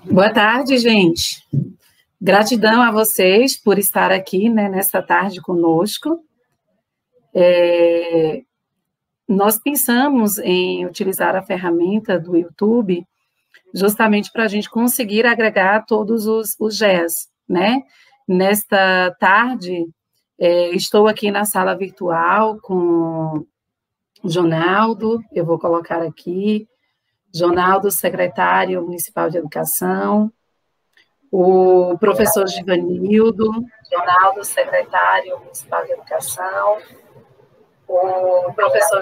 Boa tarde, gente. Gratidão a vocês por estar aqui, né, nesta tarde conosco. Nós pensamos em utilizar a ferramenta do YouTube justamente para a gente conseguir agregar todos os GES, né? Nesta tarde, estou aqui na sala virtual com o Jonaldo, eu vou colocar aqui, Jonaldo, secretário municipal de educação, o professor Givanildo, Jonaldo, secretário municipal de educação, o professor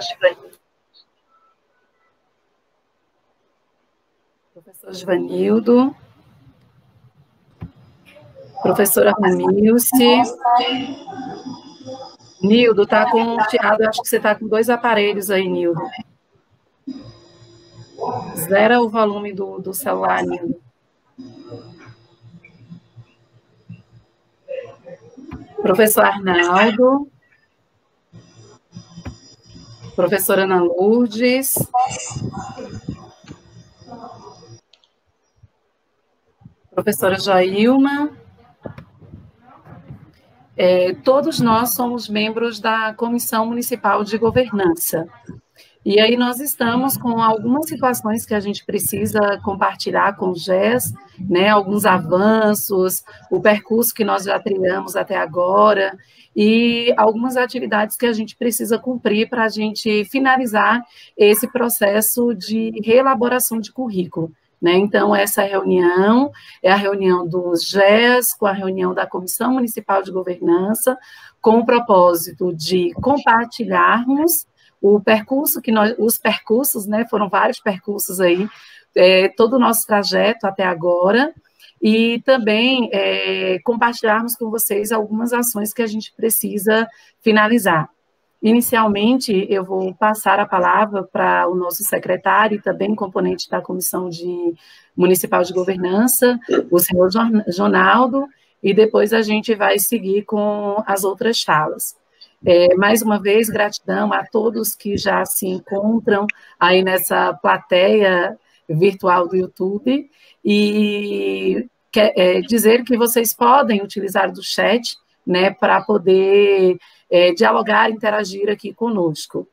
Givanildo, professora Ranilce. Nildo, está com um chiado, acho que você está com 2 aparelhos aí, Nildo. Zera o volume do celular, Nildo. Professor Arnaldo, professora Ana Lourdes, professora Joilma. Todos nós somos membros da Comissão Municipal de Governança. E aí nós estamos com algumas situações que a gente precisa compartilhar com o GES, né, alguns avanços, o percurso que nós já trilhamos até agora, e algumas atividades que a gente precisa cumprir para a gente finalizar esse processo de reelaboração de currículo. Né? Então, essa reunião é a reunião dos GES, com a reunião da Comissão Municipal de Governança, com o propósito de compartilharmos o percurso os percursos, né, foram vários percursos aí, todo o nosso trajeto até agora, e também compartilharmos com vocês algumas ações que a gente precisa finalizar. Inicialmente, eu vou passar a palavra para o nosso secretário e também componente da Comissão Municipal de Governança, o senhor Jonaldo, e depois a gente vai seguir com as outras falas. Mais uma vez, gratidão a todos que já se encontram aí nessa plateia virtual do YouTube, e dizer que vocês podem utilizar do chat, né, para poder dialogar, interagir aqui conosco.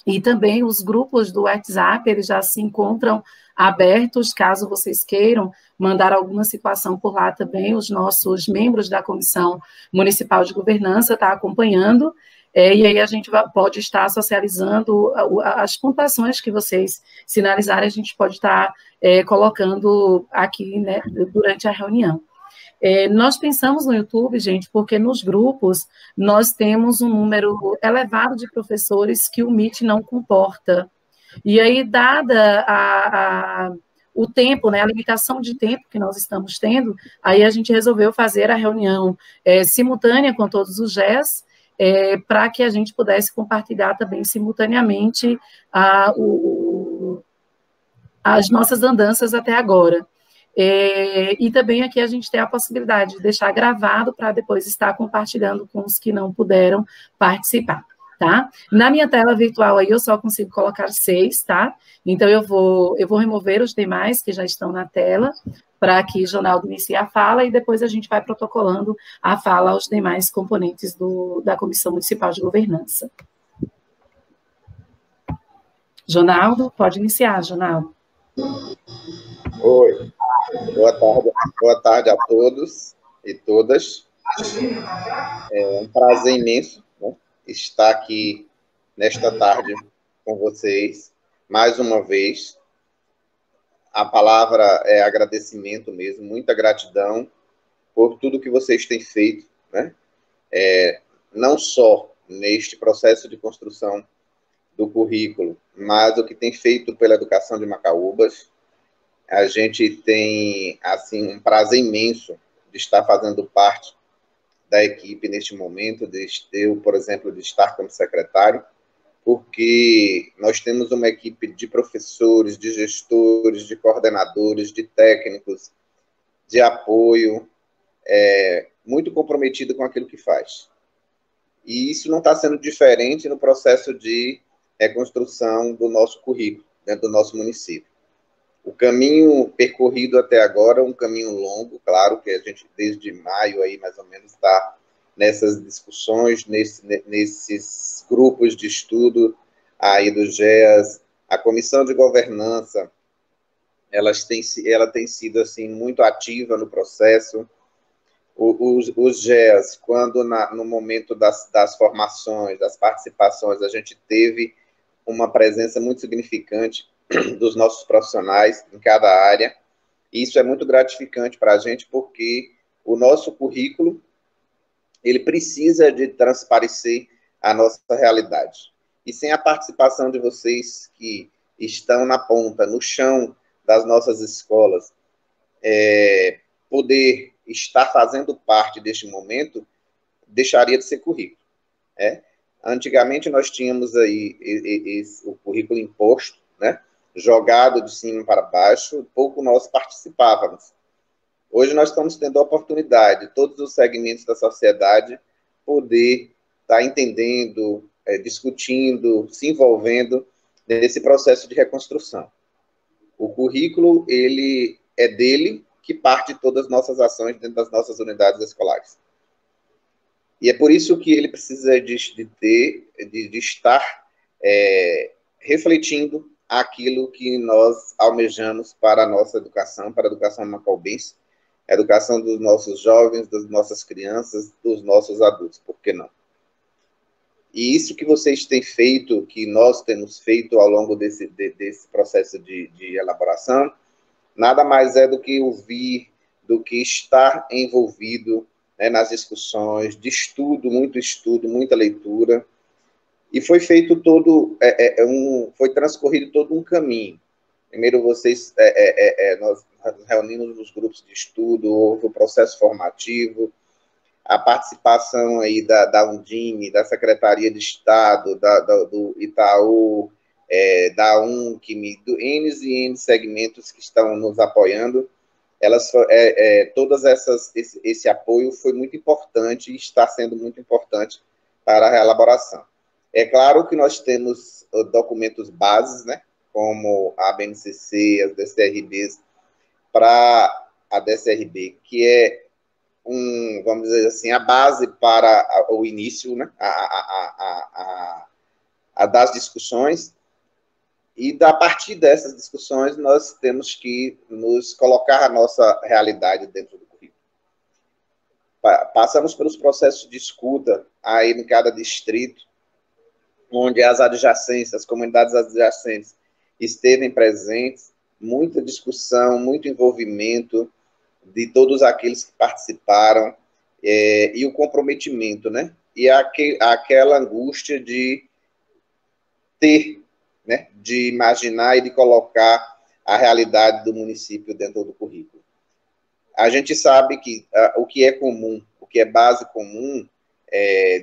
E também os grupos do WhatsApp, eles já se encontram abertos, caso vocês queiram mandar alguma situação por lá também, os nossos membros da Comissão Municipal de Governança estão acompanhando, e aí a gente pode estar socializando as pontuações que vocês sinalizarem, a gente pode estar colocando aqui, né, durante a reunião. Nós pensamos no YouTube, gente, porque nos grupos nós temos um número elevado de professores que o Meet não comporta. E aí, dada o tempo, né, a limitação de tempo que nós estamos tendo, aí a gente resolveu fazer a reunião simultânea com todos os GES, para que a gente pudesse compartilhar também simultaneamente as nossas andanças até agora. E também aqui a gente tem a possibilidade de deixar gravado para depois estar compartilhando com os que não puderam participar, tá? Na minha tela virtual aí eu só consigo colocar 6, tá? Então eu vou remover os demais que já estão na tela, para que o Jonaldo inicie a fala, e depois a gente vai protocolando a fala aos demais componentes da Comissão Municipal de Governança. Jonaldo, pode iniciar, Jonaldo. Oi, boa tarde a todos e todas. É um prazer imenso, né, estar aqui nesta tarde com vocês, mais uma vez. A palavra é agradecimento mesmo, muita gratidão por tudo que vocês têm feito, né? Não só neste processo de construção do currículo, mas o que tem feito pela educação de Macaúbas. A gente tem, assim, um prazer imenso de estar fazendo parte da equipe neste momento, eu, por exemplo, de estar como secretário, porque nós temos uma equipe de professores, de gestores, de coordenadores, de técnicos, de apoio, muito comprometido com aquilo que faz. E isso não está sendo diferente no processo de reconstrução do nosso currículo, dentro do nosso município. O caminho percorrido até agora é um caminho longo, claro, que a gente, desde maio, aí, mais ou menos, está nessas discussões, nesses grupos de estudo aí do GEAS. A Comissão de Governança, ela tem sido, assim, muito ativa no processo. Os GEAS, quando no momento das formações, das participações, a gente teve uma presença muito significante dos nossos profissionais em cada área. Isso é muito gratificante para a gente, porque o nosso currículo ele precisa de transparecer a nossa realidade. E sem a participação de vocês que estão na ponta, no chão das nossas escolas, poder estar fazendo parte deste momento, deixaria de ser currículo. Antigamente nós tínhamos aí o currículo imposto, né, jogado de cima para baixo, pouco nós participávamos. Hoje nós estamos tendo a oportunidade, todos os segmentos da sociedade, poder estar entendendo, discutindo, se envolvendo nesse processo de reconstrução. O currículo, ele é dele que parte todas as nossas ações dentro das nossas unidades escolares. E é por isso que ele precisa de estar refletindo aquilo que nós almejamos para a nossa educação, para a educação macaubense, a educação dos nossos jovens, das nossas crianças, dos nossos adultos, por que não? E isso que vocês têm feito, que nós temos feito ao longo desse processo de elaboração, nada mais é do que ouvir, do que estar envolvido, né, nas discussões, de estudo, muita leitura, e foi feito foi transcorrido todo um caminho. Primeiro vocês, nós reunimos nos grupos de estudo, houve o processo formativo, a participação aí da Undime, da Secretaria de Estado, do Itaú, da UNCM, do N e N segmentos que estão nos apoiando. Esse apoio foi muito importante e está sendo muito importante para a reelaboração. É claro que nós temos documentos bases, né, como a BNCC, as DCRBs, para a DCRB, que é vamos dizer assim, a base para o início, né, das discussões, e a partir dessas discussões nós temos que nos colocar a nossa realidade dentro do currículo. Passamos pelos processos de escuta aí em cada distrito, onde as adjacências, as comunidades adjacentes estevem presentes, muita discussão, muito envolvimento de todos aqueles que participaram, e o comprometimento, né? E aquela angústia de ter, né, de imaginar e de colocar a realidade do município dentro do currículo. A gente sabe que o que é comum, o que é base comum,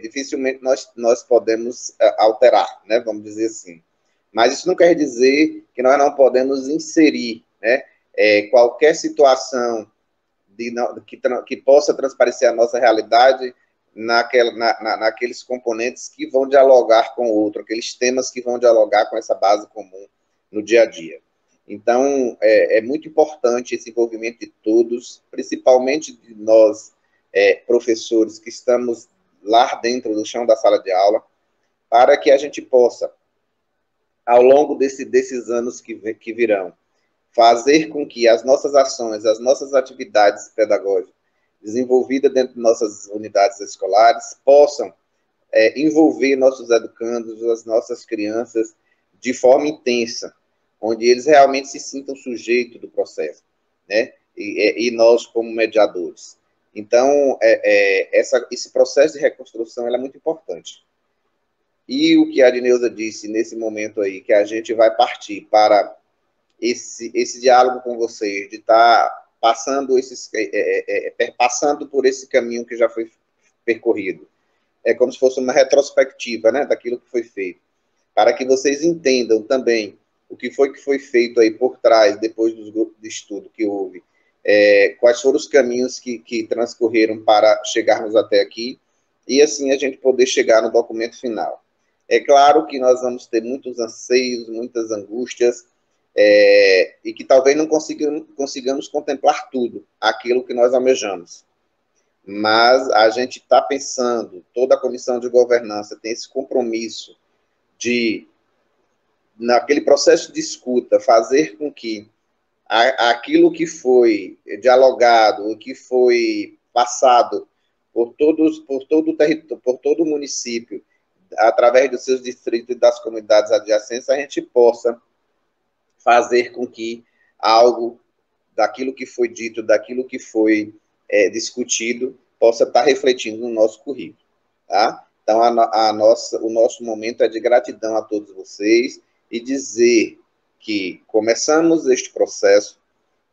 dificilmente nós podemos alterar, né, vamos dizer assim. Mas isso não quer dizer que nós não podemos inserir, né, qualquer situação que possa transparecer a nossa realidade naqueles componentes que vão dialogar com o outro, aqueles temas que vão dialogar com essa base comum no dia a dia. Então, é muito importante esse envolvimento de todos, principalmente de nós, professores, que estamos lá dentro do chão da sala de aula, para que a gente possa, ao longo desses anos que virão, fazer com que as nossas ações, as nossas atividades pedagógicas desenvolvidas dentro de nossas unidades escolares possam envolver nossos educandos, as nossas crianças, de forma intensa, onde eles realmente se sintam sujeitos do processo, né? E nós como mediadores. Então, esse processo de reconstrução é muito importante. E o que a Adneuza disse nesse momento aí, que a gente vai partir para esse diálogo com vocês, de estar passando por esse caminho que já foi percorrido. É como se fosse uma retrospectiva, né, daquilo que foi feito, para que vocês entendam também o que foi feito aí por trás, depois dos grupos de estudo que houve, quais foram os caminhos que transcorreram para chegarmos até aqui, e assim a gente poder chegar no documento final. É claro que nós vamos ter muitos anseios, muitas angústias, e que talvez não consigamos contemplar tudo, aquilo que nós almejamos. Mas a gente está pensando, toda a comissão de governança tem esse compromisso de, naquele processo de escuta, fazer com que aquilo que foi dialogado, o que foi passado por todo o território, por todo o município, através dos seus distritos e das comunidades adjacentes, a gente possa fazer com que algo daquilo que foi dito, daquilo que foi discutido, possa estar refletindo no nosso currículo. Tá? Então, o nosso momento é de gratidão a todos vocês e dizer que começamos este processo,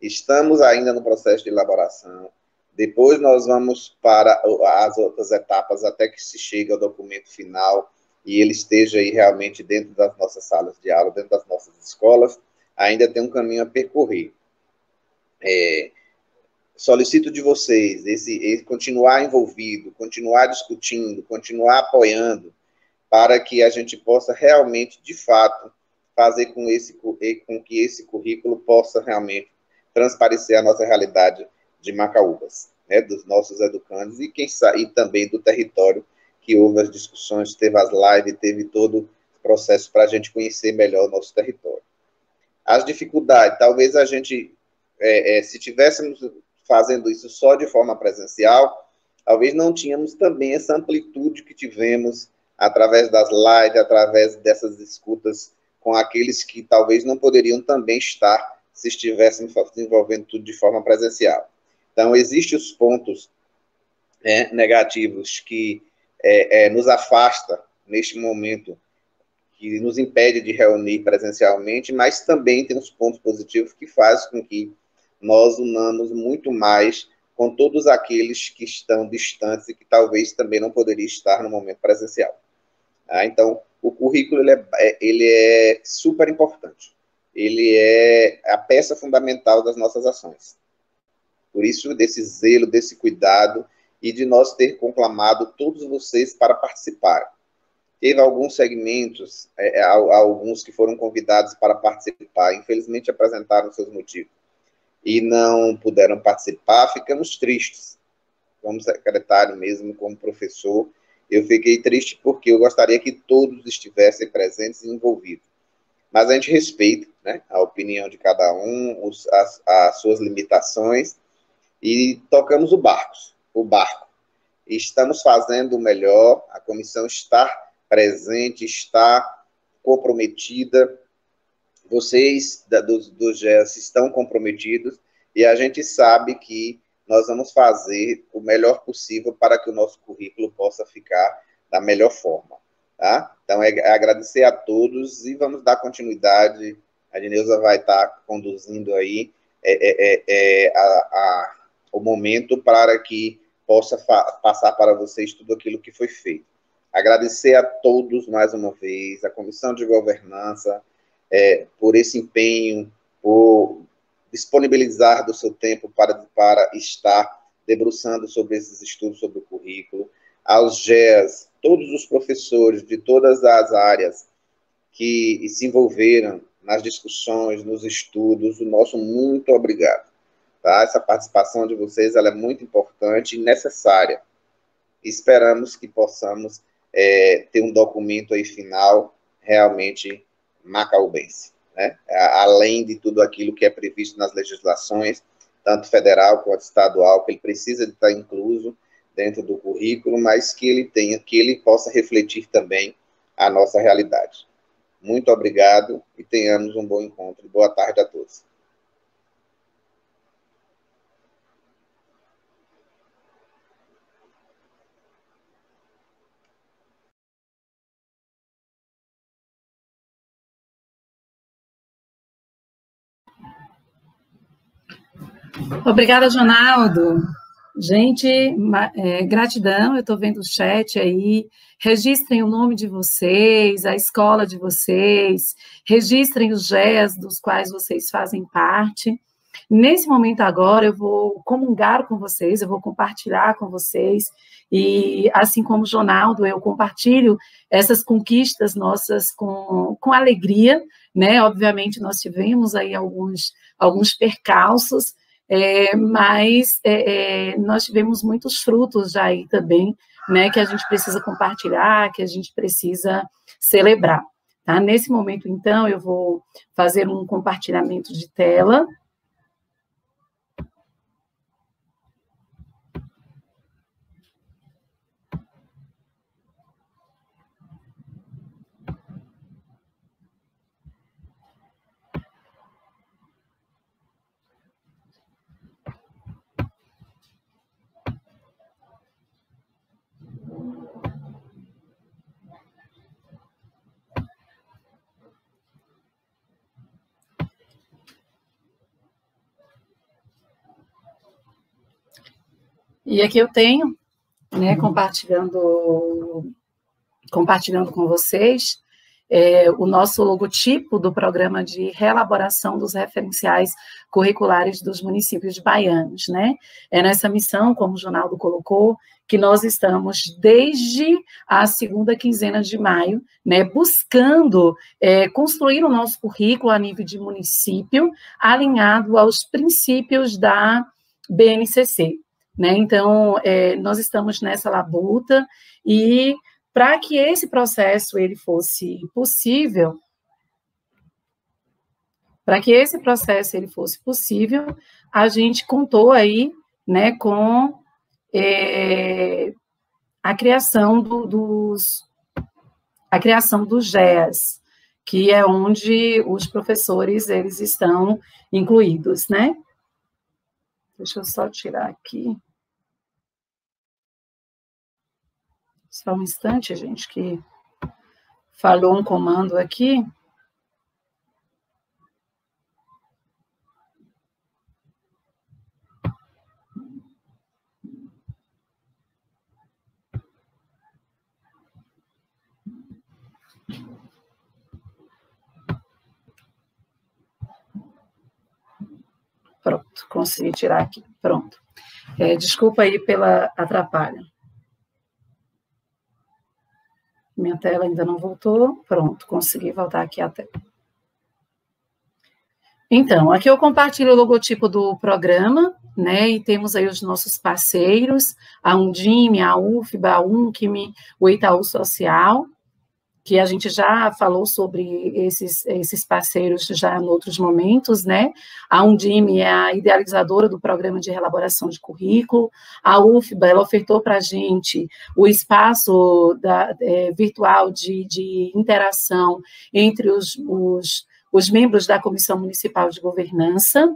estamos ainda no processo de elaboração, depois nós vamos para as outras etapas até que se chegue ao documento final e ele esteja aí realmente dentro das nossas salas de aula, dentro das nossas escolas, ainda tem um caminho a percorrer. Solicito de vocês esse continuar envolvido, continuar discutindo, continuar apoiando, para que a gente possa realmente, de fato, fazer com que esse currículo possa realmente transparecer a nossa realidade de Macaúbas, né, dos nossos educandos e também do território, que houve as discussões, teve as lives, teve todo o processo para a gente conhecer melhor o nosso território. As dificuldades, talvez a gente, se tivéssemos fazendo isso só de forma presencial, talvez não tínhamos também essa amplitude que tivemos através das lives, através dessas escutas com aqueles que talvez não poderiam também estar se estivéssemos desenvolvendo tudo de forma presencial. Então, existem os pontos negativos que nos afasta neste momento, que nos impede de reunir presencialmente, mas também tem os pontos positivos que fazem com que nós unamos muito mais com todos aqueles que estão distantes e que talvez também não poderiam estar no momento presencial. Então, o currículo ele é super importante. Ele é a peça fundamental das nossas ações. Por isso, desse zelo, desse cuidado e de nós ter conclamado todos vocês para participar. Teve alguns segmentos, alguns que foram convidados para participar, infelizmente apresentaram seus motivos e não puderam participar, ficamos tristes. Como secretário mesmo, como professor, eu fiquei triste porque eu gostaria que todos estivessem presentes e envolvidos. Mas a gente respeita, né, a opinião de cada um, as suas limitações, e tocamos o barco. E estamos fazendo o melhor, a comissão está presente, está comprometida, vocês do GES estão comprometidos, e a gente sabe que nós vamos fazer o melhor possível para que o nosso currículo possa ficar da melhor forma. Tá? Então, agradecer a todos e vamos dar continuidade. A Dineuza vai estar conduzindo aí o momento para que possa passar para vocês tudo aquilo que foi feito. Agradecer a todos mais uma vez, a Comissão de Governança, por esse empenho, por disponibilizar do seu tempo para estar debruçando sobre esses estudos sobre o currículo, aos GES, todos os professores de todas as áreas que se envolveram nas discussões, nos estudos, o nosso muito obrigado. Tá? Essa participação de vocês ela é muito importante e necessária. Esperamos que possamos ter um documento aí final realmente macaúbense, né? Além de tudo aquilo que é previsto nas legislações, tanto federal quanto estadual, que ele precisa de estar incluso dentro do currículo, mas que ele possa refletir também a nossa realidade. Muito obrigado e tenhamos um bom encontro. Boa tarde a todos. Obrigada, Jonaldo. Gente, gratidão, eu estou vendo o chat aí, registrem o nome de vocês, a escola de vocês, registrem os GES dos quais vocês fazem parte, Nesse momento agora, eu vou comungar com vocês, eu vou compartilhar com vocês, e assim como o Jonaldo, eu compartilho essas conquistas nossas com alegria, né? Obviamente, nós tivemos aí alguns percalços, mas nós tivemos muitos frutos já aí também, né? Que a gente precisa compartilhar, que a gente precisa celebrar. Tá? Nesse momento, então, eu vou fazer um compartilhamento de tela. E aqui eu tenho, né, compartilhando com vocês, o nosso logotipo do programa de reelaboração dos referenciais curriculares dos municípios baianos, né? É nessa missão, como o Jonaldo colocou, que nós estamos desde a segunda quinzena de maio, né, buscando construir o nosso currículo a nível de município, alinhado aos princípios da BNCC. Né? Então, nós estamos nessa labuta e para que esse processo ele fosse possível, a gente contou aí, né, com a criação dos GEAs, que é onde os professores eles estão incluídos, né? Deixa eu só tirar aqui. Só um instante, gente, que falhou um comando aqui. Pronto, consegui tirar aqui. Pronto. Desculpa aí pela atrapalha. Minha tela ainda não voltou. Pronto, consegui voltar aqui a tela. Então, aqui eu compartilho o logotipo do programa, né? E temos aí os nossos parceiros, a Undime, a UFBA, a UNCM, o Itaú Social, que a gente já falou sobre esses parceiros já em outros momentos, né? A Undime é a idealizadora do programa de reelaboração de currículo, a UFBA, ela ofertou para a gente o espaço virtual de interação entre os membros da Comissão Municipal de Governança.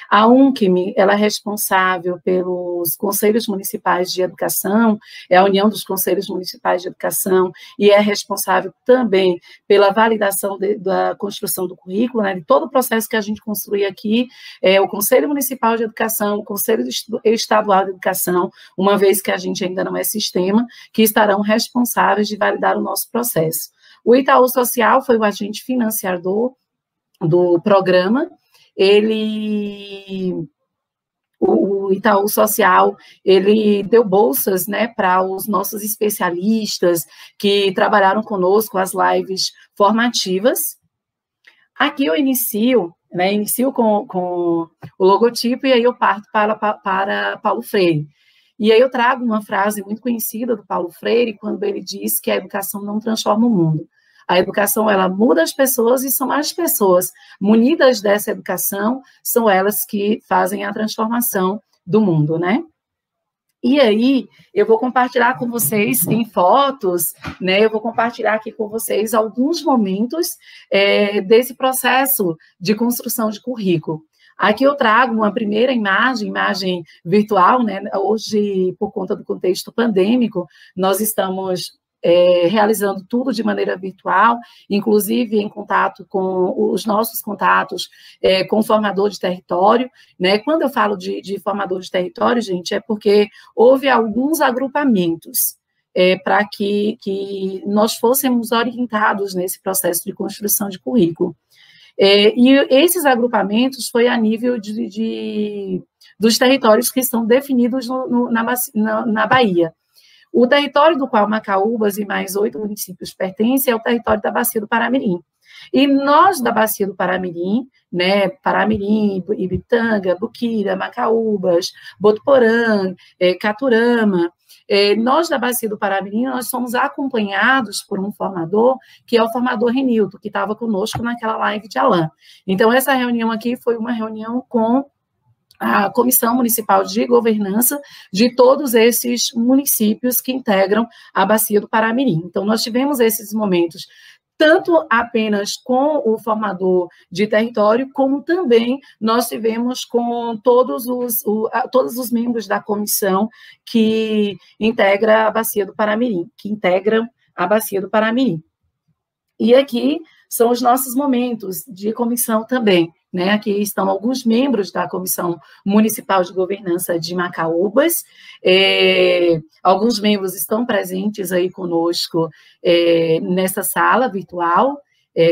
A UNCM, ela é responsável pelos Conselhos Municipais de Educação, é a União dos Conselhos Municipais de Educação, e é responsável também pela validação da construção do currículo, né, de todo o processo que a gente construi aqui, o Conselho Municipal de Educação, o Conselho Estadual de Educação, uma vez que a gente ainda não é sistema, que estarão responsáveis de validar o nosso processo. O Itaú Social foi o agente financiador do programa. O Itaú Social, ele deu bolsas, né, para os nossos especialistas que trabalharam conosco as lives formativas. Aqui eu inicio com o logotipo e aí eu parto para Paulo Freire. E aí eu trago uma frase muito conhecida do Paulo Freire, quando ele diz que a educação não transforma o mundo. A educação, ela muda as pessoas e são as pessoas munidas dessa educação, são elas que fazem a transformação do mundo, né? E aí, eu vou compartilhar com vocês em fotos, né? Eu vou compartilhar aqui com vocês alguns momentos desse processo de construção de currículo. Aqui eu trago uma primeira imagem virtual, né? Hoje, por conta do contexto pandêmico, nós estamos realizando tudo de maneira virtual, inclusive em contato com os nossos contatos com o formador de território, né? Quando eu falo de formador de território, gente, é porque houve alguns agrupamentos para que nós fôssemos orientados nesse processo de construção de currículo. E esses agrupamentos foi a nível dos territórios que estão definidos na Bahia. O território do qual Macaúbas e mais 8 municípios pertencem é o território da Bacia do Paramirim. E nós, da Bacia do Paramirim, né, Paramirim, Ibitanga, Buquira, Macaúbas, Botuporã, Caturama, nós, da Bacia do Paramirim, nós somos acompanhados por um formador, que é o formador Renilton, que estava conosco naquela live de Alain. Então, essa reunião aqui foi uma reunião com a Comissão Municipal de Governança de todos esses municípios que integram a Bacia do Paramirim. Então, nós tivemos esses momentos, tanto apenas com o formador de território, como também nós tivemos com todos os membros da comissão que integra a Bacia do Paramirim, que integram a Bacia do Paramirim. E aqui são os nossos momentos de comissão também, né? Aqui estão alguns membros da Comissão Municipal de Governança de Macaúbas, alguns membros estão presentes aí conosco nessa sala virtual,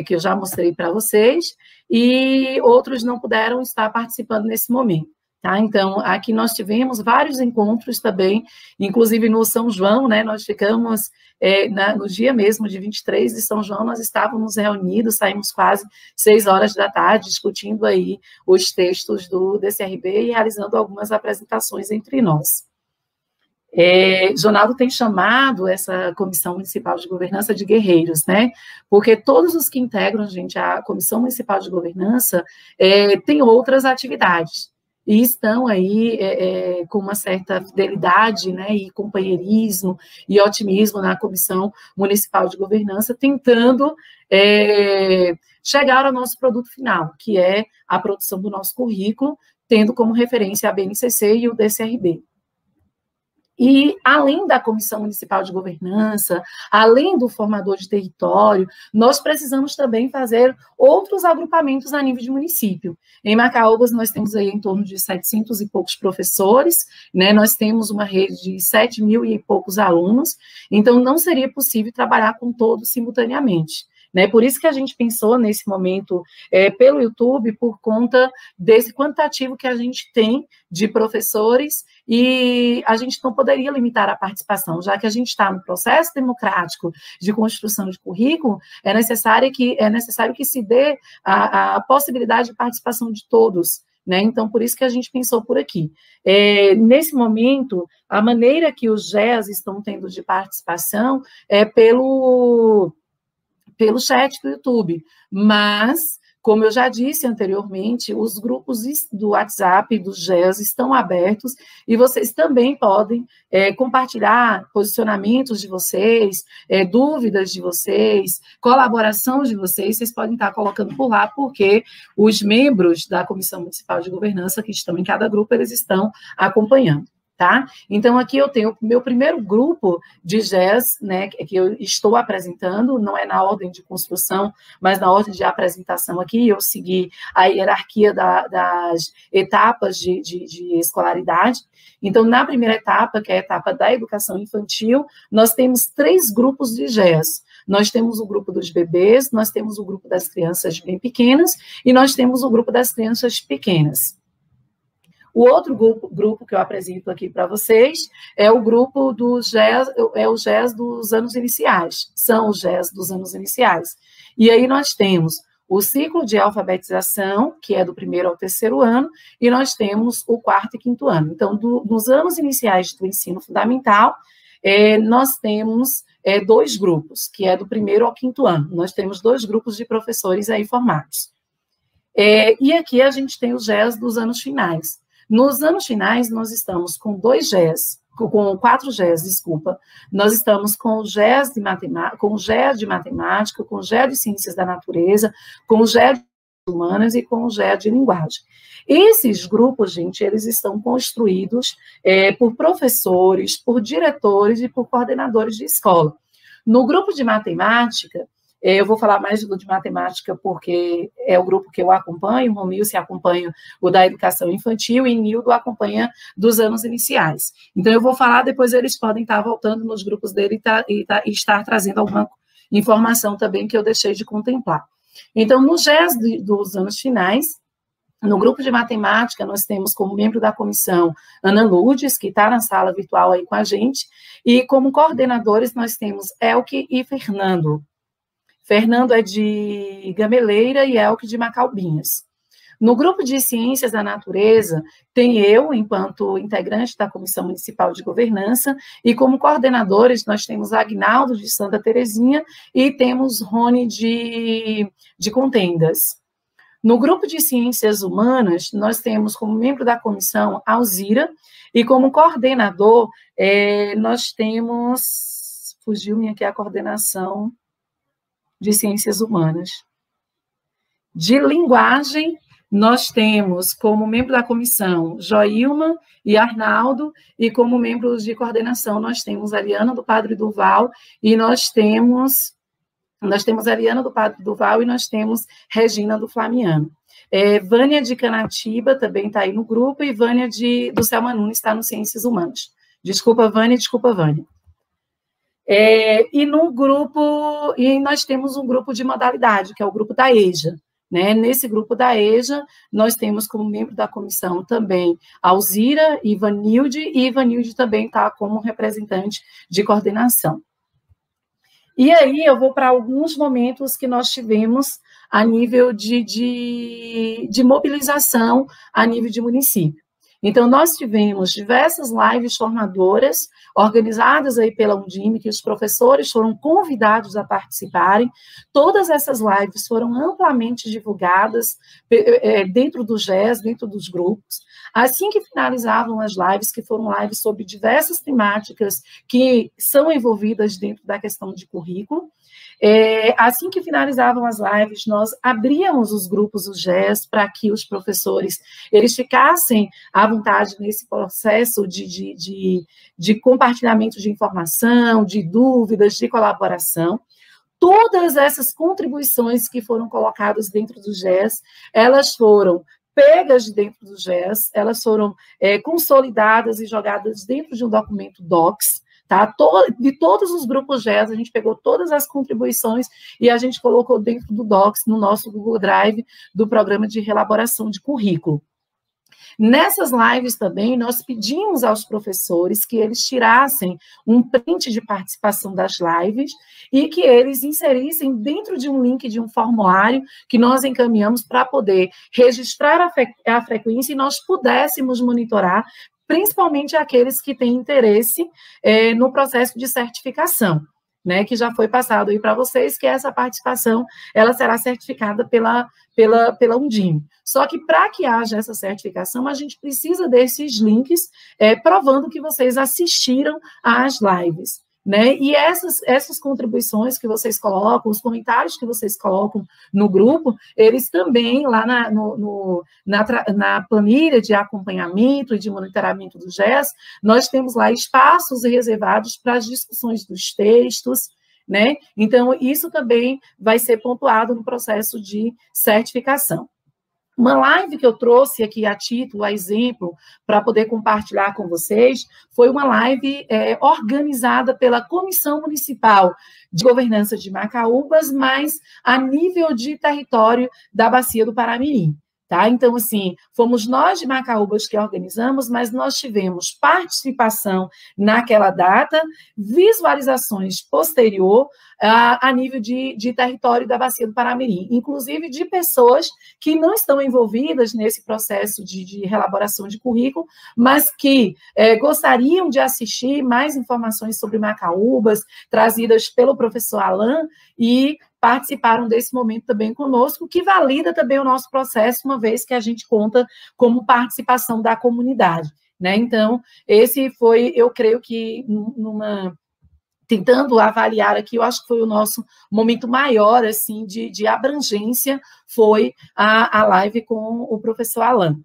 que eu já mostrei para vocês, e outros não puderam estar participando nesse momento. Tá? Então, aqui nós tivemos vários encontros também, inclusive no São João, né? Nós ficamos, no dia mesmo de 23 de São João, nós estávamos reunidos, saímos quase 6 horas da tarde, discutindo aí os textos do DCRB e realizando algumas apresentações entre nós. Jonaldo tem chamado essa Comissão Municipal de Governança de guerreiros, né? Porque todos os que integram, gente, a Comissão Municipal de Governança têm outras atividades, e estão aí com uma certa fidelidade, né, e companheirismo e otimismo na Comissão Municipal de Governança, tentando chegar ao nosso produto final, que é a produção do nosso currículo, tendo como referência a BNCC e o DCRB. E, além da Comissão Municipal de Governança, além do formador de território, nós precisamos também fazer outros agrupamentos a nível de município. Em Macaúbas, nós temos aí em torno de 700 e poucos professores, né? Nós temos uma rede de 7 mil e poucos alunos, então não seria possível trabalhar com todos simultaneamente. Né? Por isso que a gente pensou nesse momento pelo YouTube, por conta desse quantitativo que a gente tem de professores, e a gente não poderia limitar a participação, já que a gente está no processo democrático de construção de currículo, é necessário que se dê a possibilidade de participação de todos. Né? Então, por isso que a gente pensou por aqui. Nesse momento, a maneira que os GES estão tendo de participação é pelo chat do YouTube, mas, como eu já disse anteriormente, os grupos do WhatsApp, dos GES, estão abertos, e vocês também podem compartilhar posicionamentos de vocês, dúvidas de vocês, colaboração de vocês podem estar colocando por lá, porque os membros da Comissão Municipal de Governança, que estão em cada grupo, eles estão acompanhando. Tá? Então, aqui eu tenho o meu primeiro grupo de GES, né, que eu estou apresentando, não é na ordem de construção, mas na ordem de apresentação aqui, eu segui a hierarquia das etapas de escolaridade. Então, na primeira etapa, que é a etapa da educação infantil, nós temos 3 grupos de GES. Nós temos o grupo dos bebês, nós temos o grupo das crianças bem pequenas, e nós temos o grupo das crianças pequenas. O outro grupo que eu apresento aqui para vocês é o grupo dos GES, o GES dos anos iniciais, são os GES dos anos iniciais. E aí nós temos o ciclo de alfabetização, que é do 1º ao 3º ano, e nós temos o 4º e 5º ano. Então, dos anos iniciais do ensino fundamental, nós temos 2 grupos, que é do 1º ao 5º ano. Nós temos 2 grupos de professores aí formados. E aqui a gente tem os GES dos anos finais. Nos anos finais, nós estamos com 2 GES, com 4 GES, desculpa. Nós estamos com o GES de matemática, com o GES de matemática, com o GES de ciências da natureza, com o GES de humanas e com o GES de linguagem. Esses grupos, gente, eles estão construídos por professores, por diretores e por coordenadores de escola. No grupo de matemática, eu vou falar mais do de matemática porque é o grupo que eu acompanho, o Romilce acompanha o da educação infantil e Nildo acompanha dos anos iniciais. Então, eu vou falar, depois eles podem estar voltando nos grupos dele e estar trazendo alguma informação também que eu deixei de contemplar. Então, no GES dos anos finais, no grupo de matemática, nós temos como membro da comissão Ana Lourdes, que está na sala virtual aí com a gente, e como coordenadores nós temos Elke e Fernando. Fernando é de Gameleira e Elke de Macaubinhas. No grupo de Ciências da Natureza, tem eu, enquanto integrante da Comissão Municipal de Governança, e como coordenadores nós temos Agnaldo de Santa Terezinha e temos Rony de Contendas. No grupo de Ciências Humanas, nós temos como membro da comissão Alzira, e como coordenador, nós temos... Fugiu-me aqui a coordenação de Ciências Humanas. De Linguagem, nós temos como membro da comissão Joilma e Arnaldo, e como membros de coordenação nós temos a Ariana do Padre Duval, e nós temos a Ariana do Padre Duval e nós temos Regina do Flamiano. Vânia de Canatiba também está aí no grupo, e Vânia do Selma Nunes está no Ciências Humanas. Desculpa, Vânia, desculpa, Vânia. E no grupo, e nós temos um grupo de modalidade, que é o grupo da EJA. Né? Nesse grupo da EJA, nós temos como membro da comissão também Alzira e Ivanilde também está como representante de coordenação. E aí eu vou para alguns momentos que nós tivemos a nível de mobilização a nível de município. Então, nós tivemos diversas lives formadoras organizadas aí pela Undime, que os professores foram convidados a participarem. Todas essas lives foram amplamente divulgadas dentro do GES, dentro dos grupos. Assim que finalizavam as lives, que foram lives sobre diversas temáticas que são envolvidas dentro da questão de currículo, assim que finalizavam as lives, nós abríamos os grupos do GES para que os professores eles ficassem à vontade nesse processo de compartilhamento de informação, de dúvidas, de colaboração. Todas essas contribuições que foram colocadas dentro do GES, elas foram pegas de dentro do GES, elas foram consolidadas e jogadas dentro de um documento Docs, tá? De todos os grupos GES, a gente pegou todas as contribuições e a gente colocou dentro do Docs, no nosso Google Drive, do programa de reelaboração de currículo. Nessas lives também, nós pedimos aos professores que eles tirassem um print de participação das lives e que eles inserissem dentro de um link de um formulário que nós encaminhamos para poder registrar a frequência e nós pudéssemos monitorar, principalmente aqueles que têm interesse no processo de certificação, né, que já foi passado aí para vocês, que essa participação ela será certificada pela Undime. Só que para que haja essa certificação, a gente precisa desses links provando que vocês assistiram às lives. Né? E essas contribuições que vocês colocam, os comentários que vocês colocam no grupo, eles também, lá na planilha de acompanhamento e de monitoramento do GES, nós temos lá espaços reservados para as discussões dos textos, né? Então, isso também vai ser pontuado no processo de certificação. Uma live que eu trouxe aqui a título, a exemplo, para poder compartilhar com vocês, foi uma live organizada pela Comissão Municipal de Governança de Macaúbas, mas a nível de território da Bacia do Paramirim. Tá? Então, assim, fomos nós de Macaúbas que organizamos, mas nós tivemos participação naquela data, visualizações posterior a nível de território da Bacia do Paramirim, inclusive de pessoas que não estão envolvidas nesse processo de reelaboração de currículo, mas que gostariam de assistir mais informações sobre Macaúbas, trazidas pelo professor Alain, e participaram desse momento também conosco, que valida também o nosso processo, uma vez que a gente conta como participação da comunidade, né? Então, esse foi, eu creio que, tentando avaliar aqui, eu acho que foi o nosso momento maior, assim, de abrangência, foi a live com o professor Alain.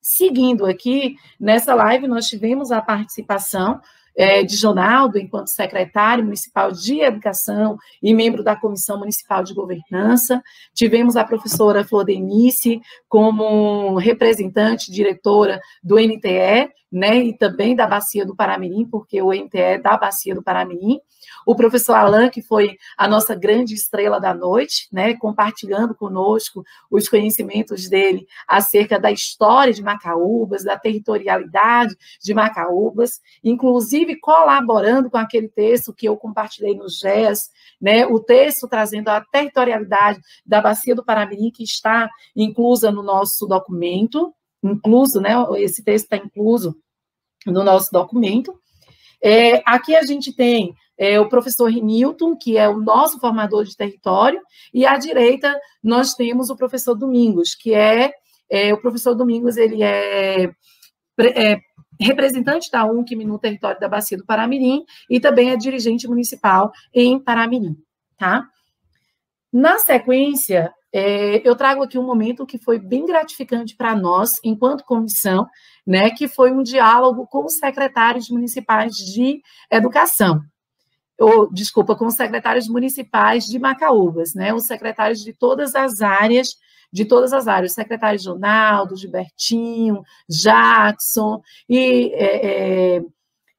Seguindo aqui, nessa live nós tivemos a participação de Jonaldo, enquanto secretário municipal de Educação e membro da Comissão Municipal de Governança. Tivemos a professora Flor Denice como representante, diretora do NTE, né, e também da Bacia do Paramirim, porque o NTE é da Bacia do Paramirim. O professor Alain, que foi a nossa grande estrela da noite, né, compartilhando conosco os conhecimentos dele acerca da história de Macaúbas, da territorialidade de Macaúbas, inclusive colaborando com aquele texto que eu compartilhei no GES, né, o texto trazendo a territorialidade da Bacia do Paramirim, que está inclusa no nosso documento, né, esse texto está incluso no nosso documento. Aqui a gente tem o professor Rinilton, que é o nosso formador de território, e à direita nós temos o professor Domingos, que o professor Domingos, ele é representante da UNCM no território da Bacia do Paramirim e também é dirigente municipal em Paramirim, tá? Na sequência, eu trago aqui um momento que foi bem gratificante para nós, enquanto comissão, né, que foi um diálogo com os secretários municipais de educação, com os secretários municipais de Macaúbas, né, os secretários de todas as áreas, o secretário Jonaldo, Gilbertinho, Jackson,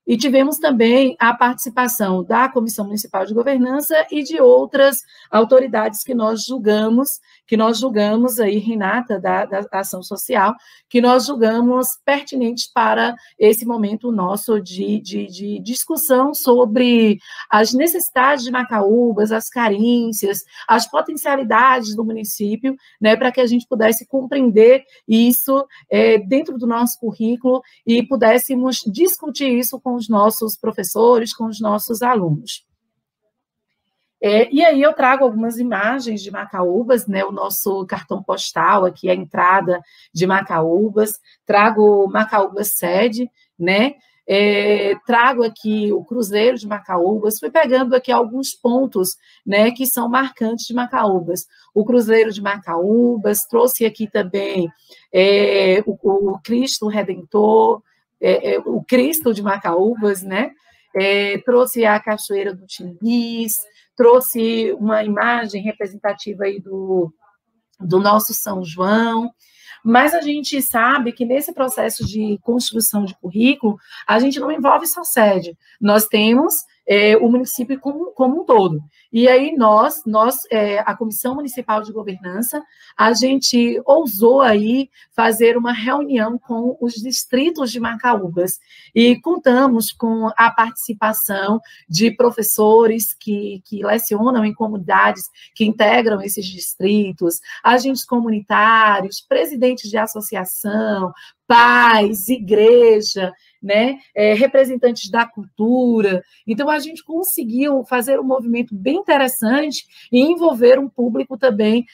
e tivemos também a participação da Comissão Municipal de Governança e de outras autoridades que nós julgamos aí, Renata, da Ação Social, que nós julgamos pertinentes para esse momento nosso de discussão sobre as necessidades de Macaúbas, as carências, as potencialidades do município, né, para que a gente pudesse compreender isso dentro do nosso currículo e pudéssemos discutir isso com os nossos professores, com os nossos alunos. E aí eu trago algumas imagens de Macaúbas, né, o nosso cartão postal aqui, a entrada de Macaúbas, trago Macaúbas sede, né, trago aqui o Cruzeiro de Macaúbas, fui pegando aqui alguns pontos, né, que são marcantes de Macaúbas. O Cruzeiro de Macaúbas, trouxe aqui também o Cristo Redentor, o Cristo de Macaúbas, né? Trouxe a Cachoeira do Timbis, trouxe uma imagem representativa aí do nosso São João, mas a gente sabe que nesse processo de construção de currículo, a gente não envolve só sede, nós temos o município como um todo. E aí nós, a Comissão Municipal de Governança, a gente ousou aí fazer uma reunião com os distritos de Macaúbas e contamos com a participação de professores que lecionam em comunidades que integram esses distritos, agentes comunitários, presidentes de associação, pais, igreja, né, representantes da cultura. Então, a gente conseguiu fazer um movimento bem interessante e envolver um público também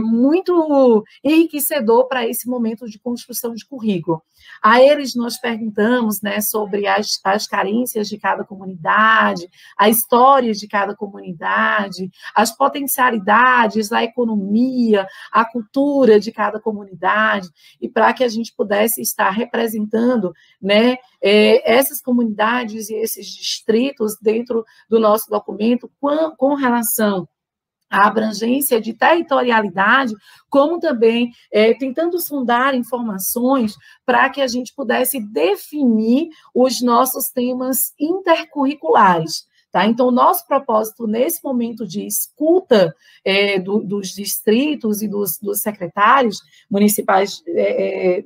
muito enriquecedor para esse momento de construção de currículo. A eles nós perguntamos, né, sobre as carências de cada comunidade, a história de cada comunidade, as potencialidades, a economia, a cultura de cada comunidade, e para que a gente pudesse estar representando, né, essas comunidades e esses distritos dentro do nosso documento com relação à abrangência de territorialidade, como também tentando sondar informações para que a gente pudesse definir os nossos temas intercurriculares. Tá? Então, o nosso propósito nesse momento de escuta dos distritos e dos secretários municipais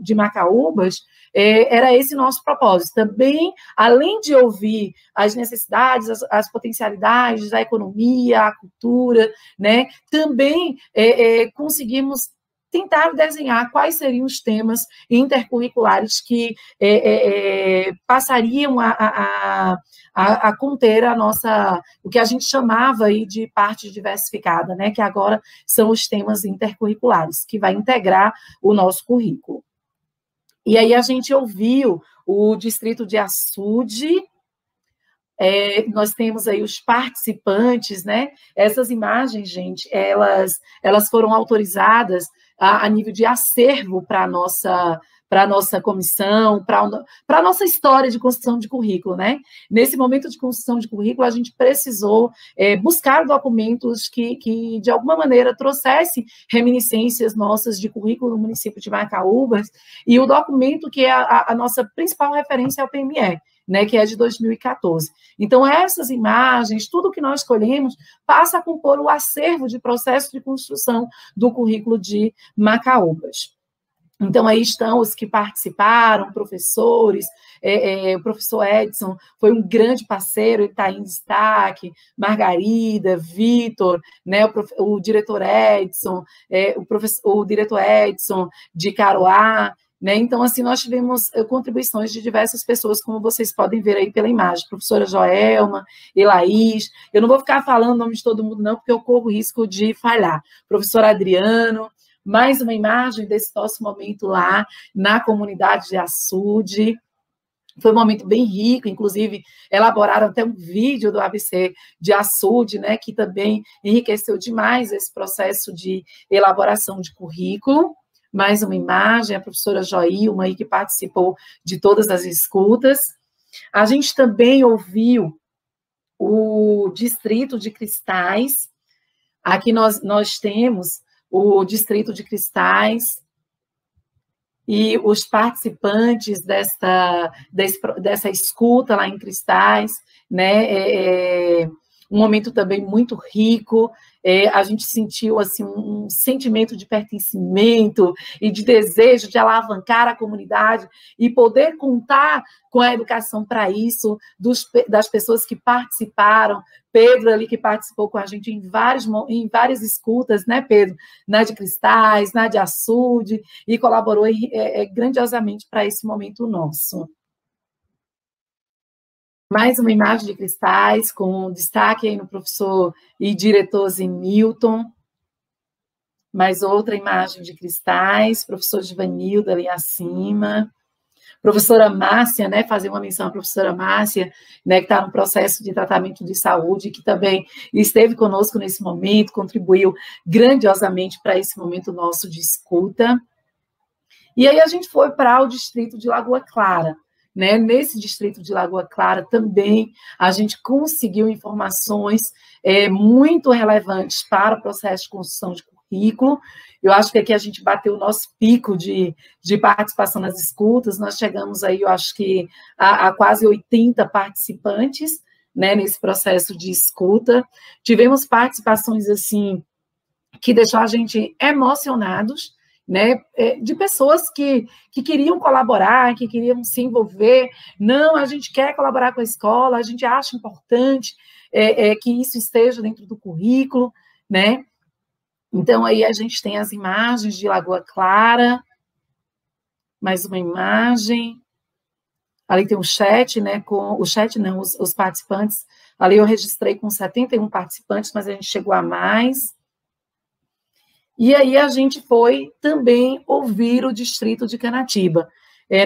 de Macaúbas era esse nosso propósito. Também, além de ouvir as necessidades, as potencialidades da economia, a cultura, né, também conseguimos tentar desenhar quais seriam os temas intercurriculares que passariam a conter o que a gente chamava aí de parte diversificada, né, que agora são os temas intercurriculares, que vai integrar o nosso currículo. E aí a gente ouviu o distrito de Açude, nós temos aí os participantes, né? Essas imagens, gente, elas foram autorizadas a nível de acervo para para a nossa comissão, para a nossa história de construção de currículo, né? Nesse momento de construção de currículo, a gente precisou buscar documentos que, de alguma maneira, trouxesse reminiscências nossas de currículo no município de Macaúbas, e o documento que é a nossa principal referência é o PME, né, que é de 2014. Então, essas imagens, tudo que nós escolhemos, passa a compor o acervo de processo de construção do currículo de Macaúbas. Então, aí estão os que participaram, professores, o professor Edson foi um grande parceiro, ele está em destaque, Margarida, Vitor, né, o diretor Edson, o diretor Edson de Caroá, né? Então, assim, nós tivemos contribuições de diversas pessoas, como vocês podem ver aí pela imagem, professora Joelma, Elaís, eu não vou ficar falando o nome de todo mundo não, porque eu corro risco de falhar, professor Adriano, mais uma imagem desse nosso momento lá na comunidade de Açude. Foi um momento bem rico, inclusive elaboraram até um vídeo do ABC de Açude, né, que também enriqueceu demais esse processo de elaboração de currículo. Mais uma imagem, a professora Joilma, aí, que participou de todas as escutas. A gente também ouviu o Distrito de Cristais. Aqui nós temos o Distrito de Cristais, e os participantes dessa escuta lá em Cristais, né, um momento também muito rico, a gente sentiu assim, um sentimento de pertencimento e de desejo de alavancar a comunidade e poder contar com a educação para isso, das pessoas que participaram, Pedro ali que participou com a gente em várias escutas, né, Pedro? Na de Cristais, na de Açude, e colaborou grandiosamente para esse momento nosso. Mais uma imagem de Cristais, com destaque aí no professor e diretor Zenilton. Mais outra imagem de Cristais, professor Givanildo ali acima. Professora Márcia, né, fazer uma menção à professora Márcia, né, que está no processo de tratamento de saúde, que também esteve conosco nesse momento, contribuiu grandiosamente para esse momento nosso de escuta. E aí a gente foi para o distrito de Lagoa Clara, né? Nesse distrito de Lagoa Clara também a gente conseguiu informações muito relevantes para o processo de construção de currículo. Eu acho que aqui a gente bateu o nosso pico de participação nas escutas, nós chegamos aí, eu acho que a quase 80 participantes, né, nesse processo de escuta. Tivemos participações assim que deixou a gente emocionados, né, de pessoas que queriam colaborar, que queriam se envolver. Não, a gente quer colaborar com a escola, a gente acha importante que isso esteja dentro do currículo, né? Então, aí a gente tem as imagens de Lagoa Clara, mais uma imagem. Ali tem o chat, né? Os participantes. Ali eu registrei com 71 participantes, mas a gente chegou a mais. E aí a gente foi também ouvir o distrito de Canatiba.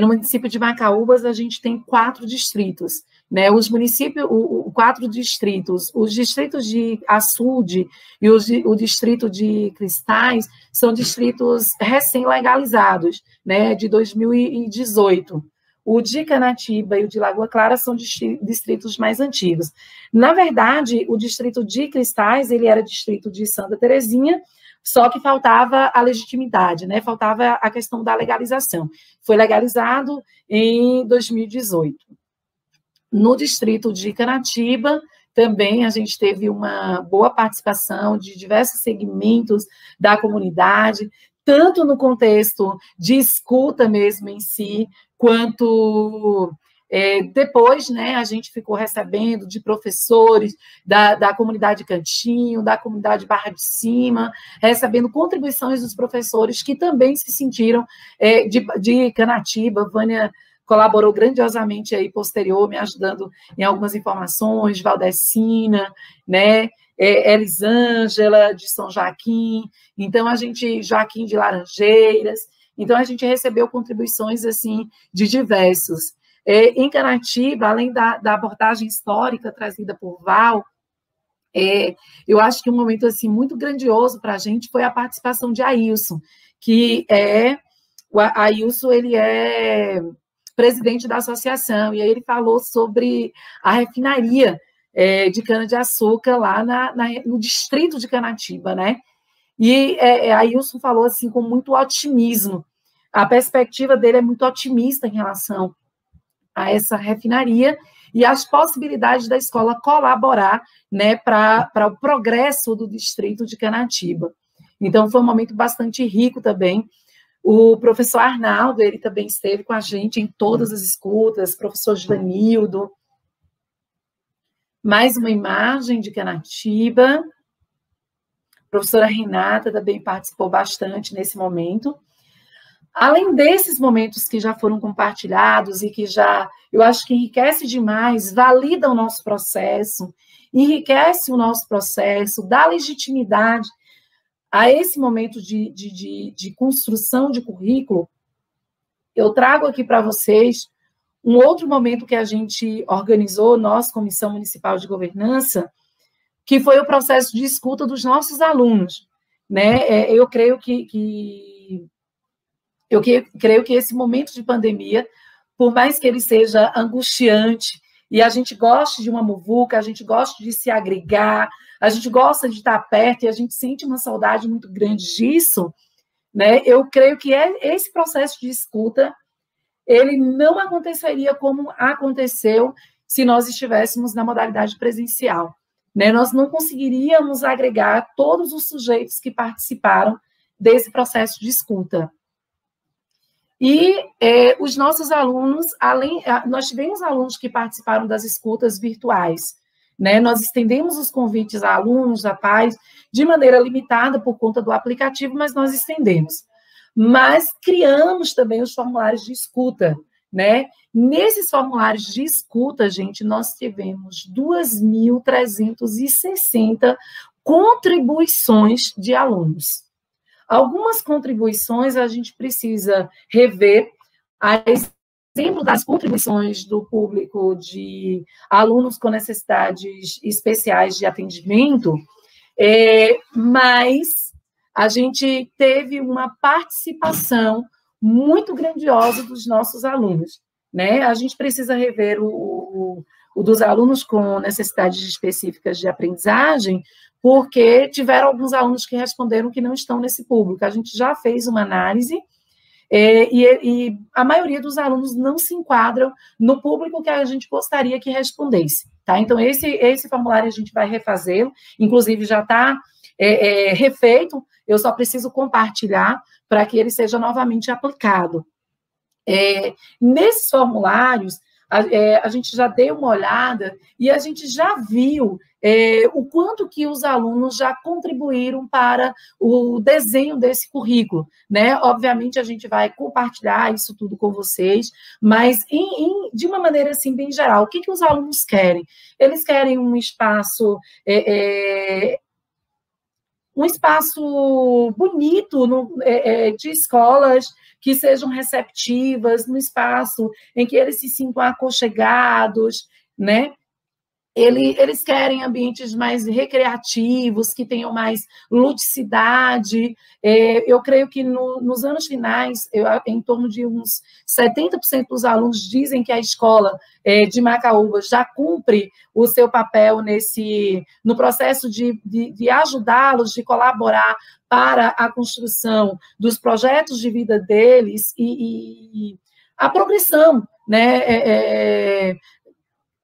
No município de Macaúbas, a gente tem 4 distritos, né? Os municípios, 4 distritos, os distritos de Açude e o distrito de Cristais são distritos recém-legalizados, né? De 2018. O de Canatiba e o de Lagoa Clara são distritos mais antigos. Na verdade, o distrito de Cristais, ele era distrito de Santa Terezinha, só que faltava a legitimidade, né? Faltava a questão da legalização. Foi legalizado em 2018. No distrito de Canatiba, também a gente teve uma boa participação de diversos segmentos da comunidade, tanto no contexto de escuta mesmo em si, quanto depois, né, a gente ficou recebendo de professores da comunidade Cantinho, da comunidade Barra de Cima, recebendo contribuições dos professores que também se sentiram de Canatiba. Vânia colaborou grandiosamente aí posterior, me ajudando em algumas informações, Valdecina, né, Elisângela de São Joaquim, então Joaquim de Laranjeiras, então a gente recebeu contribuições assim de diversos. Em Canatiba, além da abordagem histórica trazida por Val, eu acho que um momento assim muito grandioso para a gente foi a participação de Ailson, que é o Ailson, ele é presidente da associação, e aí ele falou sobre a refinaria de cana-de-açúcar lá no distrito de Canatiba, né? E Ailson falou assim com muito otimismo. A perspectiva dele é muito otimista em relação a essa refinaria e as possibilidades da escola colaborar, né, para o progresso do distrito de Canatiba. Então, foi um momento bastante rico também. O professor Arnaldo, ele também esteve com a gente em todas as escutas, professor Givanildo. Mais uma imagem de Canatiba. A professora Renata também participou bastante nesse momento. Além desses momentos que já foram compartilhados e que já, eu acho que enriquece demais, valida o nosso processo, enriquece o nosso processo, dá legitimidade a esse momento de construção de currículo, eu trago aqui para vocês um outro momento que a gente organizou, nossa Comissão Municipal de Governança, que foi o processo de escuta dos nossos alunos, né? Eu creio que esse momento de pandemia, por mais que ele seja angustiante, e a gente goste de uma muvuca, a gente gosta de se agregar, a gente gosta de estar perto e a gente sente uma saudade muito grande disso, né? Eu creio que esse processo de escuta, ele não aconteceria como aconteceu se nós estivéssemos na modalidade presencial, né? Nós não conseguiríamos agregar todos os sujeitos que participaram desse processo de escuta. E os nossos alunos, nós tivemos alunos que participaram das escutas virtuais, né? Nós estendemos os convites a alunos, a pais, de maneira limitada por conta do aplicativo, mas nós estendemos. Mas criamos também os formulários de escuta, né? Nesses formulários de escuta, gente, nós tivemos 2.360 contribuições de alunos. Algumas contribuições a gente precisa rever, a exemplo das contribuições do público de alunos com necessidades especiais de atendimento, mas a gente teve uma participação muito grandiosa dos nossos alunos, né? A gente precisa rever o dos alunos com necessidades específicas de aprendizagem, porque tiveram alguns alunos que responderam que não estão nesse público. A gente já fez uma análise e a maioria dos alunos não se enquadram no público que a gente gostaria que respondesse, tá? Então, esse formulário a gente vai refazê-lo, inclusive já está refeito, eu só preciso compartilhar para que ele seja novamente aplicado. Nesses formulários, a gente já deu uma olhada e a gente já viu o quanto que os alunos já contribuíram para o desenho desse currículo, né? Obviamente, a gente vai compartilhar isso tudo com vocês, mas de uma maneira, assim, bem geral, o que os alunos querem? Eles querem um espaço bonito de escolas que sejam receptivas, no espaço em que eles se sintam aconchegados, né? Eles querem ambientes mais recreativos, que tenham mais ludicidade. Eu creio que nos anos finais, em torno de uns 70% dos alunos dizem que a escola de Macaúba já cumpre o seu papel no processo de ajudá-los, de colaborar para a construção dos projetos de vida deles e a progressão, né,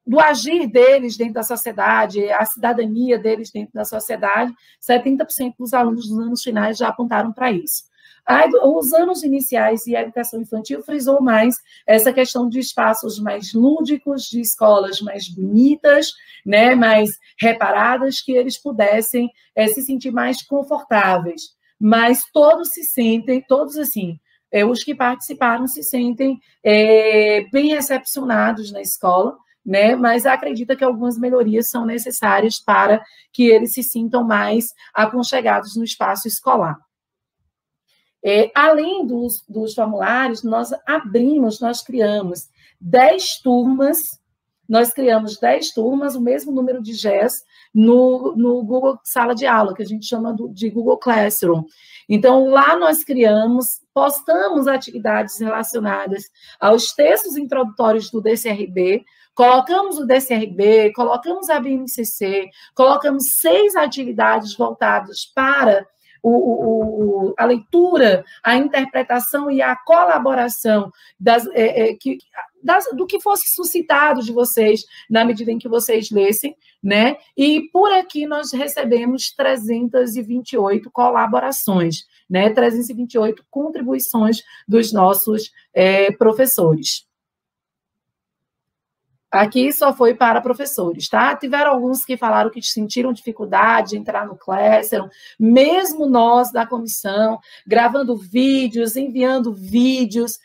do agir deles dentro da sociedade, a cidadania deles dentro da sociedade. 70% dos alunos dos anos finais já apontaram para isso. Os anos iniciais e a educação infantil frisou mais essa questão de espaços mais lúdicos, de escolas mais bonitas, né, mais reparadas, que eles pudessem se sentir mais confortáveis. Mas todos assim, os que participaram se sentem bem recepcionados na escola, né? Mas acredita que algumas melhorias são necessárias para que eles se sintam mais aconchegados no espaço escolar. Além dos formulários, nós criamos 10 turmas, o mesmo número de GES no Google Sala de Aula, que a gente chama de Google Classroom. Então, lá nós criamos postamos atividades relacionadas aos textos introdutórios do DCRB, colocamos o DCRB, colocamos a BNCC, colocamos 6 atividades voltadas para a leitura, a interpretação e a colaboração do que fosse suscitado de vocês, na medida em que vocês lessem, né? E por aqui nós recebemos 328 colaborações, né? 328 contribuições dos nossos professores. Aqui só foi para professores, tá? Tiveram alguns que falaram que sentiram dificuldade de entrar no Classroom, mesmo nós da comissão, gravando vídeos, enviando vídeos,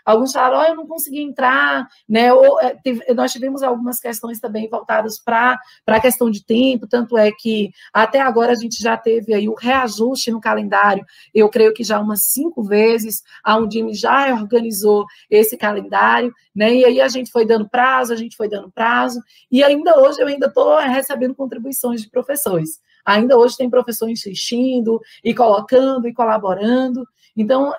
alguns falaram, eu não consegui entrar, né? Nós tivemos algumas questões também voltadas para a questão de tempo, tanto é que até agora a gente já teve aí o reajuste no calendário, eu creio que já umas 5 vezes, a Undime já organizou esse calendário, né? E aí a gente foi dando prazo, e ainda hoje eu ainda estou recebendo contribuições de professores. Ainda hoje tem professor insistindo, e colocando, e colaborando. Então,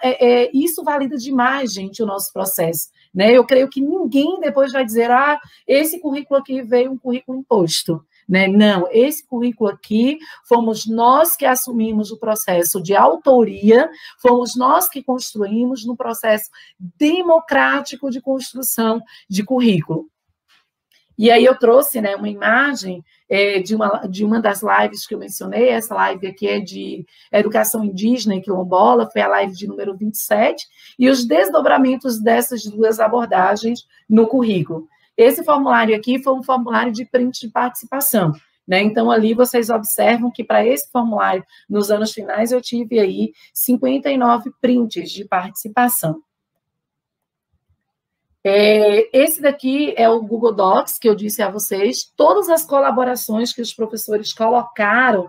isso valida demais, gente, o nosso processo. Né? Eu creio que ninguém depois vai dizer, esse currículo aqui veio um currículo imposto. Né? Não, esse currículo aqui, fomos nós que assumimos o processo de autoria, fomos nós que construímos no processo democrático de construção de currículo. E aí eu trouxe, né, uma imagem de uma das lives que eu mencionei, essa live aqui é de educação indígena e quilombola, foi a live de número 27, e os desdobramentos dessas 2 abordagens no currículo. Esse formulário aqui foi um formulário de print de participação, né? Então, ali vocês observam que para esse formulário, nos anos finais, eu tive aí 59 prints de participação. Esse daqui é o Google Docs, que eu disse a vocês, todas as colaborações que os professores colocaram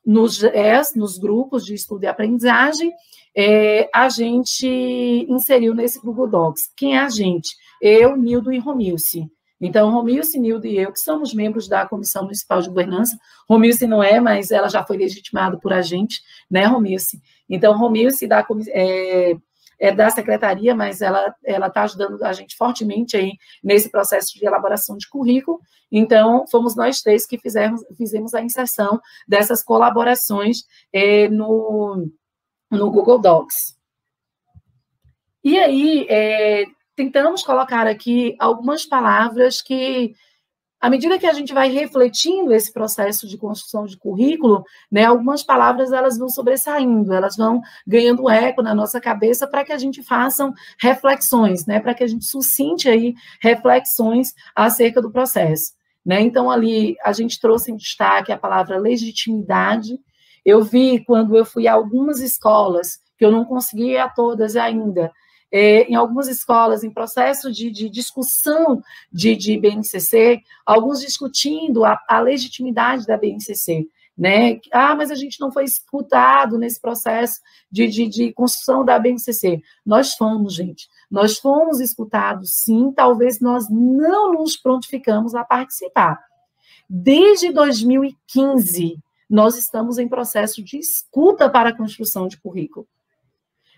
nos grupos de estudo e aprendizagem, a gente inseriu nesse Google Docs. Quem é a gente? Eu, Nildo e Romilce. Então, Romilce, Nildo e eu, que somos membros da Comissão Municipal de Governança, Romilce não é, mas ela já foi legitimada por a gente, né, Romilce? Então, Romilce é da secretaria, mas ela está ajudando a gente fortemente aí nesse processo de elaboração de currículo. Então, fomos nós 3 que fizemos a inserção dessas colaborações no Google Docs. E aí, tentamos colocar aqui algumas palavras que, à medida que a gente vai refletindo esse processo de construção de currículo, né, algumas palavras elas vão sobressaindo, elas vão ganhando eco na nossa cabeça para que a gente faça reflexões, né, para que a gente suscite aí reflexões acerca do processo. Né? Então, ali, a gente trouxe em destaque a palavra legitimidade. Eu vi, quando eu fui a algumas escolas, que eu não consegui ir a todas ainda, em algumas escolas, em processo de discussão de BNCC, alguns discutindo a legitimidade da BNCC, né? Mas a gente não foi escutado nesse processo de construção da BNCC. Nós fomos, gente, nós fomos escutados, sim, talvez nós não nos prontificamos a participar. Desde 2015, nós estamos em processo de escuta para a construção de currículo.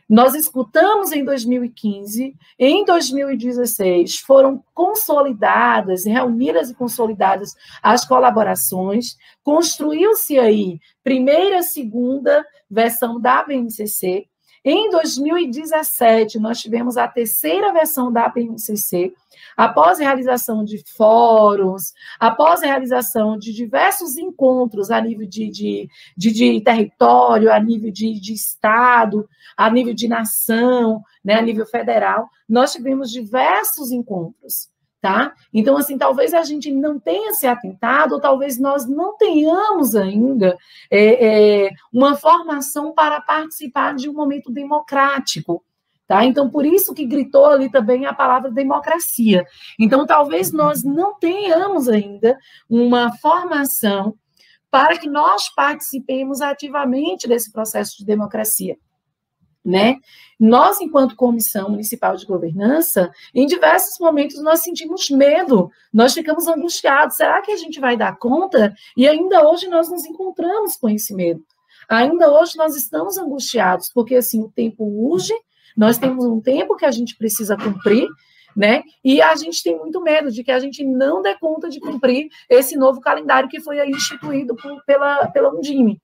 Nós escutamos em 2015, em 2016 foram consolidadas, reunidas e consolidadas as colaborações, construiu-se aí primeira, segunda versão da BNCC. Em 2017, nós tivemos a 3ª versão da BNCC, após a realização de fóruns, após a realização de diversos encontros a nível de território, a nível de estado, a nível de nação, né, a nível federal, nós tivemos diversos encontros. Tá? Então, assim, talvez a gente não tenha se atentado, ou talvez nós não tenhamos ainda uma formação para participar de um momento democrático. Tá? Então, por isso que gritou ali também a palavra democracia. Então, talvez nós não tenhamos ainda uma formação para que nós participemos ativamente desse processo de democracia. né? Nós, enquanto Comissão Municipal de Governança, em diversos momentos nós sentimos medo, nós ficamos angustiados, será que a gente vai dar conta? E ainda hoje nós nos encontramos com esse medo. Ainda hoje nós estamos angustiados, porque assim, o tempo urge, nós temos um tempo que a gente precisa cumprir, né? E a gente tem muito medo de que a gente não dê conta de cumprir esse novo calendário que foi aí instituído pela Undime,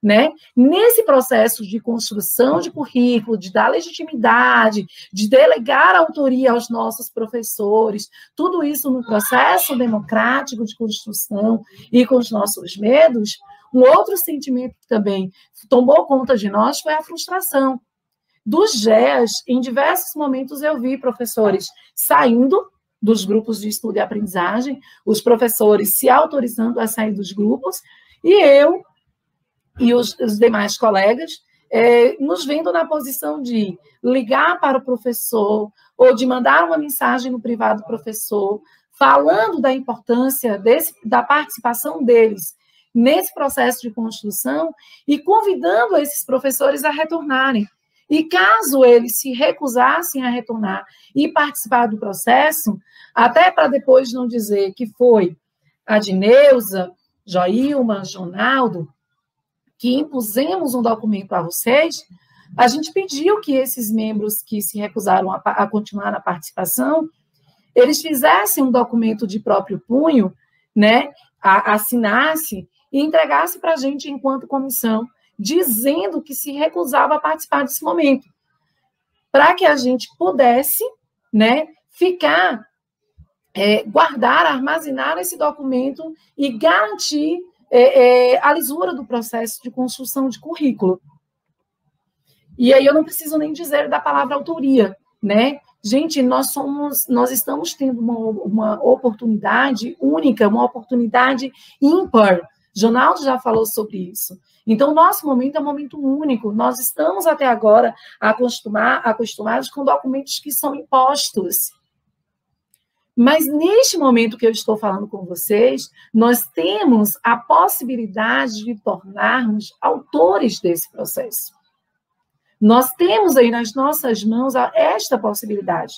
né? Nesse processo de construção de currículo, de dar legitimidade, de delegar a autoria aos nossos professores, tudo isso no processo democrático de construção e com os nossos medos, um outro sentimento que também tomou conta de nós foi a frustração. Dos GEAs, em diversos momentos eu vi professores saindo dos grupos de estudo e aprendizagem, os professores se autorizando a sair dos grupos, e eu e os demais colegas nos vendo na posição de ligar para o professor ou de mandar uma mensagem no privado do professor, falando da importância da participação deles nesse processo de construção e convidando esses professores a retornarem. E caso eles se recusassem a retornar e participar do processo, até para depois não dizer que foi a Dineuza, Joilma, Jonaldo, que impusemos um documento a vocês, a gente pediu que esses membros que se recusaram a continuar na participação, eles fizessem um documento de próprio punho, né, assinasse e entregasse para a gente enquanto comissão, dizendo que se recusava a participar desse momento, para que a gente pudesse, né, ficar, guardar, armazenar esse documento e garantir a lisura do processo de construção de currículo. E aí eu não preciso nem dizer da palavra autoria, né? Gente, nós estamos tendo uma oportunidade única, uma oportunidade ímpar. Jonaldo já falou sobre isso. Então, o nosso momento é um momento único. Nós estamos até agora acostumados com documentos que são impostos. Mas, neste momento que eu estou falando com vocês, nós temos a possibilidade de tornarmos autores desse processo. Nós temos aí nas nossas mãos esta possibilidade,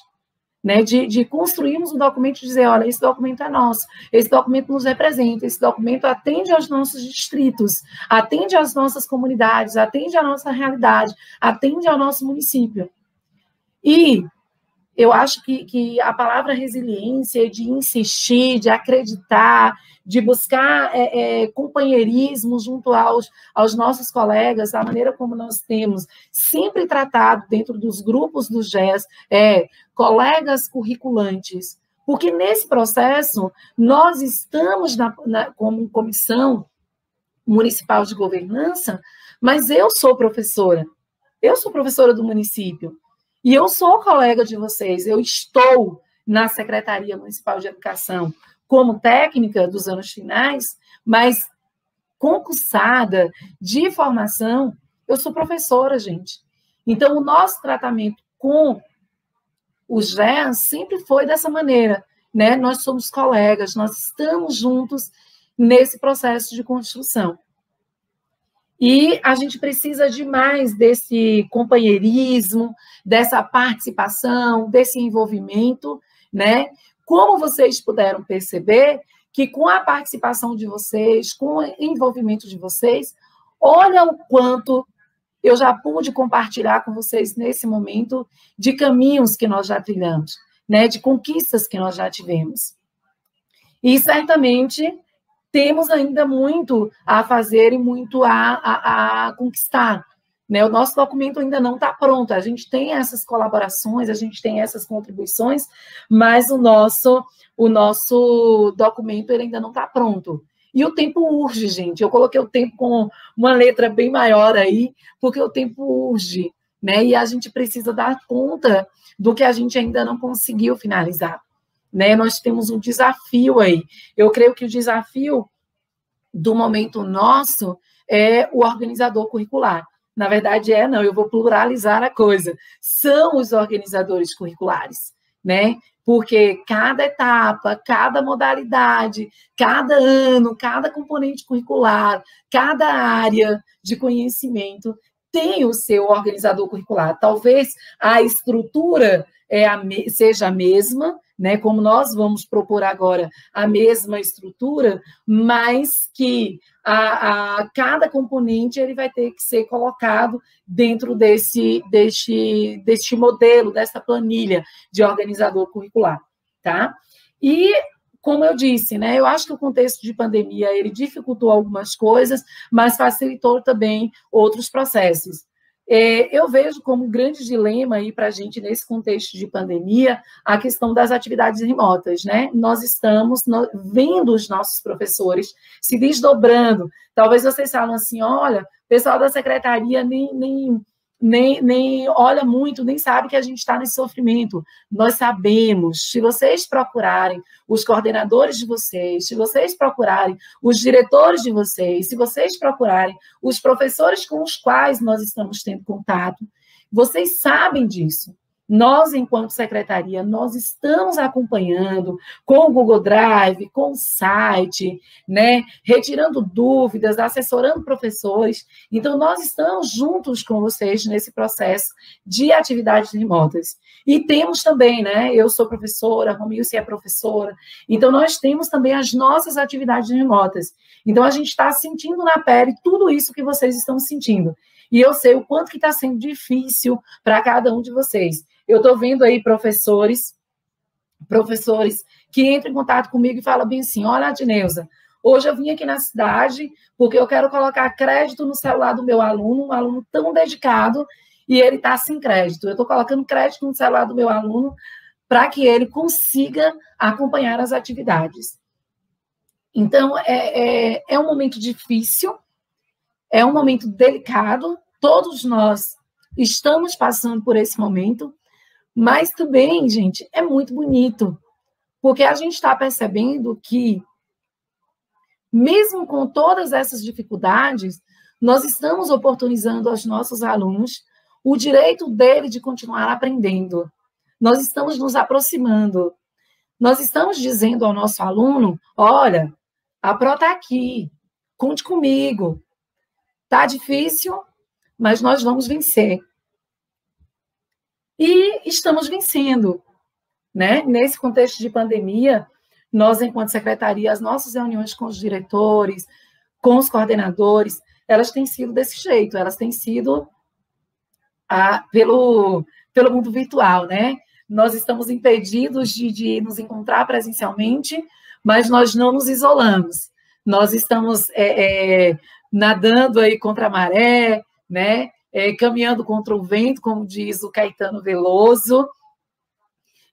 né, de construirmos um documento e dizer, olha, esse documento é nosso, esse documento nos representa, esse documento atende aos nossos distritos, atende às nossas comunidades, atende à nossa realidade, atende ao nosso município. E eu acho que a palavra resiliência, de insistir, de acreditar, de buscar companheirismo junto aos nossos colegas, a maneira como nós temos sempre tratado dentro dos grupos do GES, colegas curriculantes, porque nesse processo nós estamos como comissão municipal de governança, mas eu sou professora do município, e eu sou colega de vocês, eu estou na Secretaria Municipal de Educação como técnica dos anos finais, mas concursada de formação, eu sou professora, gente. Então, o nosso tratamento com os GEAs sempre foi dessa maneira, né? Nós somos colegas, nós estamos juntos nesse processo de construção. E a gente precisa demais desse companheirismo, dessa participação, desse envolvimento, né? Como vocês puderam perceber, que com a participação de vocês, com o envolvimento de vocês, olha o quanto eu já pude compartilhar com vocês nesse momento de caminhos que nós já trilhamos, né? De conquistas que nós já tivemos. E certamente temos ainda muito a fazer e muito a conquistar, né? O nosso documento ainda não está pronto, a gente tem essas colaborações, a gente tem essas contribuições, mas o nosso documento ele ainda não está pronto. E o tempo urge, gente. Eu coloquei o tempo com uma letra bem maior aí, porque o tempo urge, né? E a gente precisa dar conta do que a gente ainda não conseguiu finalizar, né? Nós temos um desafio aí. Eu creio que o desafio do momento nosso é o organizador curricular. Na verdade, eu vou pluralizar a coisa. São os organizadores curriculares, né? Porque cada etapa, cada modalidade, cada ano, cada componente curricular, cada área de conhecimento tem o seu organizador curricular. Talvez a estrutura seja a mesma, né, como nós vamos propor agora a mesma estrutura, mas que cada componente ele vai ter que ser colocado dentro deste modelo, dessa planilha de organizador curricular, tá? E, como eu disse, né, eu acho que o contexto de pandemia ele dificultou algumas coisas, mas facilitou também outros processos. Eu vejo como um grande dilema aí para a gente, nesse contexto de pandemia, a questão das atividades remotas, né? Nós estamos vendo os nossos professores se desdobrando. Talvez vocês falam assim, olha, o pessoal da secretaria nem olha muito, nem sabe que a gente está nesse sofrimento. Nós sabemos, se vocês procurarem os coordenadores de vocês, se vocês procurarem os diretores de vocês, se vocês procurarem os professores com os quais nós estamos tendo contato, vocês sabem disso. Nós, enquanto secretaria, nós estamos acompanhando com o Google Drive, com o site, né, retirando dúvidas, assessorando professores. Então, nós estamos juntos com vocês nesse processo de atividades remotas. E temos também, né, eu sou professora, a Romilce é professora, então nós temos também as nossas atividades remotas. Então, a gente está sentindo na pele tudo isso que vocês estão sentindo. E eu sei o quanto que está sendo difícil para cada um de vocês. Eu estou vendo aí professores que entram em contato comigo e falam bem assim, olha, Adneuza, hoje eu vim aqui na cidade porque eu quero colocar crédito no celular do meu aluno, um aluno tão dedicado, e ele está sem crédito. Eu estou colocando crédito no celular do meu aluno para que ele consiga acompanhar as atividades. Então, é um momento difícil, é um momento delicado, todos nós estamos passando por esse momento, mas também, gente, é muito bonito, porque a gente está percebendo que, mesmo com todas essas dificuldades, nós estamos oportunizando aos nossos alunos o direito dele de continuar aprendendo. Nós estamos nos aproximando. Nós estamos dizendo ao nosso aluno, olha, a Pro está aqui, conte comigo. Está difícil, mas nós vamos vencer. E estamos vencendo, né? Nesse contexto de pandemia, nós, enquanto secretaria, as nossas reuniões com os diretores, com os coordenadores, elas têm sido desse jeito, elas têm sido pelo mundo virtual, né? Nós estamos impedidos de nos encontrar presencialmente, mas nós não nos isolamos. Nós estamos nadando aí contra a maré, né? Caminhando contra o vento, como diz o Caetano Veloso,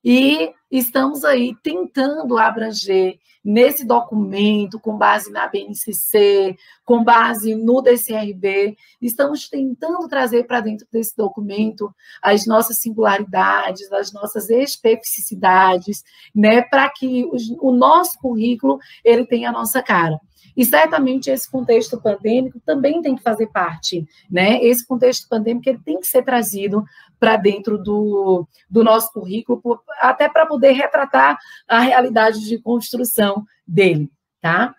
e estamos aí tentando abranger nesse documento, com base na BNCC, com base no DCRB, estamos tentando trazer para dentro desse documento as nossas singularidades, as nossas especificidades, né, para que o nosso currículo ele tenha a nossa cara. E certamente esse contexto pandêmico também tem que fazer parte, né? Esse contexto pandêmico ele tem que ser trazido para dentro do nosso currículo, até para poder retratar a realidade de construção dele, tá?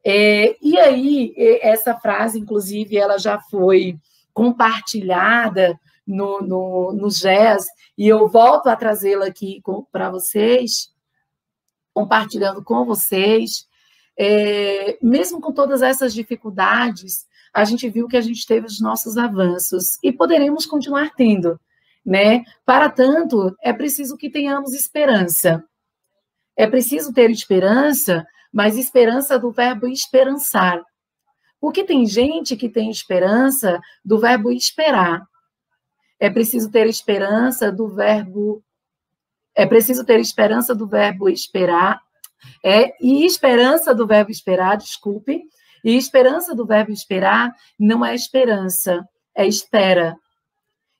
E aí, essa frase, inclusive, ela já foi compartilhada no GES, e eu volto a trazê-la aqui para vocês, compartilhando com vocês. Mesmo com todas essas dificuldades, a gente viu que a gente teve os nossos avanços e poderemos continuar tendo, né? Para tanto, é preciso que tenhamos esperança. É preciso ter esperança, mas esperança do verbo esperançar. Porque tem gente que tem esperança do verbo esperar. É preciso ter esperança do verbo esperar. E esperança do verbo esperar, desculpe, e esperança do verbo esperar não é esperança, é espera.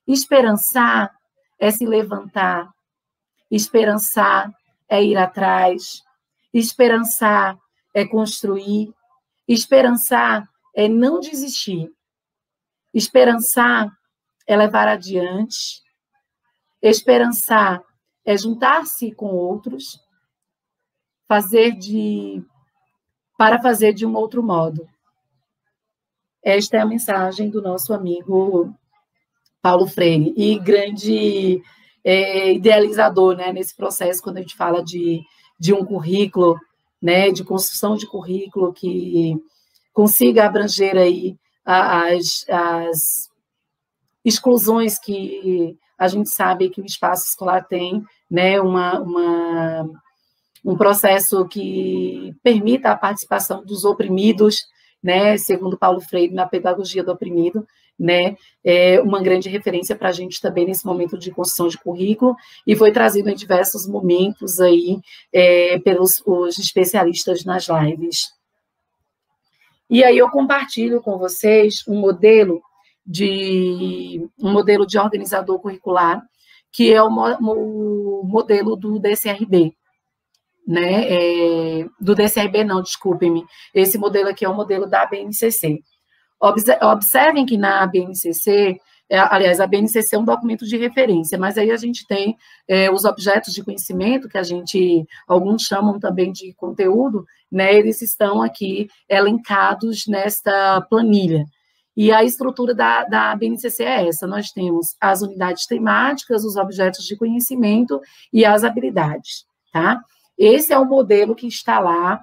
Esperançar é se levantar, esperançar é ir atrás, esperançar é construir, esperançar é não desistir, esperançar é levar adiante, esperançar é juntar-se com outros, para fazer de um outro modo. Esta é a mensagem do nosso amigo Paulo Freire, e grande idealizador, né, nesse processo, quando a gente fala de um currículo, né, de construção de currículo que consiga abranger aí as exclusões que a gente sabe que o espaço escolar tem, né, um processo que permita a participação dos oprimidos, né, segundo Paulo Freire, na pedagogia do oprimido, né, é uma grande referência para a gente também nesse momento de construção de currículo, e foi trazido em diversos momentos aí pelos os especialistas nas lives. E aí eu compartilho com vocês um modelo de organizador curricular, que é o modelo do DCRB, né? Do DCRB não, desculpem-me. Esse modelo aqui é o modelo da BNCC. Observem que na BNCC, aliás, a BNCC é um documento de referência, mas aí a gente tem os objetos de conhecimento, que alguns chamam também de conteúdo, né? Eles estão aqui elencados nesta planilha. E a estrutura da BNCC é essa: nós temos as unidades temáticas, os objetos de conhecimento e as habilidades, tá? Esse é o modelo que está lá,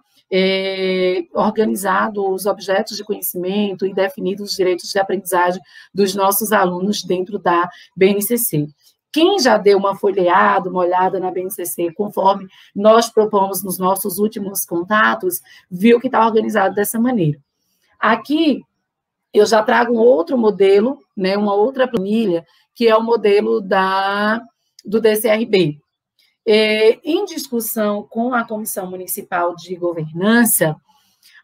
organizado os objetos de conhecimento e definidos os direitos de aprendizagem dos nossos alunos dentro da BNCC. Quem já deu uma folheada, uma olhada na BNCC, conforme nós propomos nos nossos últimos contatos, viu que está organizado dessa maneira. Aqui, eu já trago um outro modelo, né, uma outra planilha, que é o modelo do DCRB. Em discussão com a Comissão Municipal de Governança,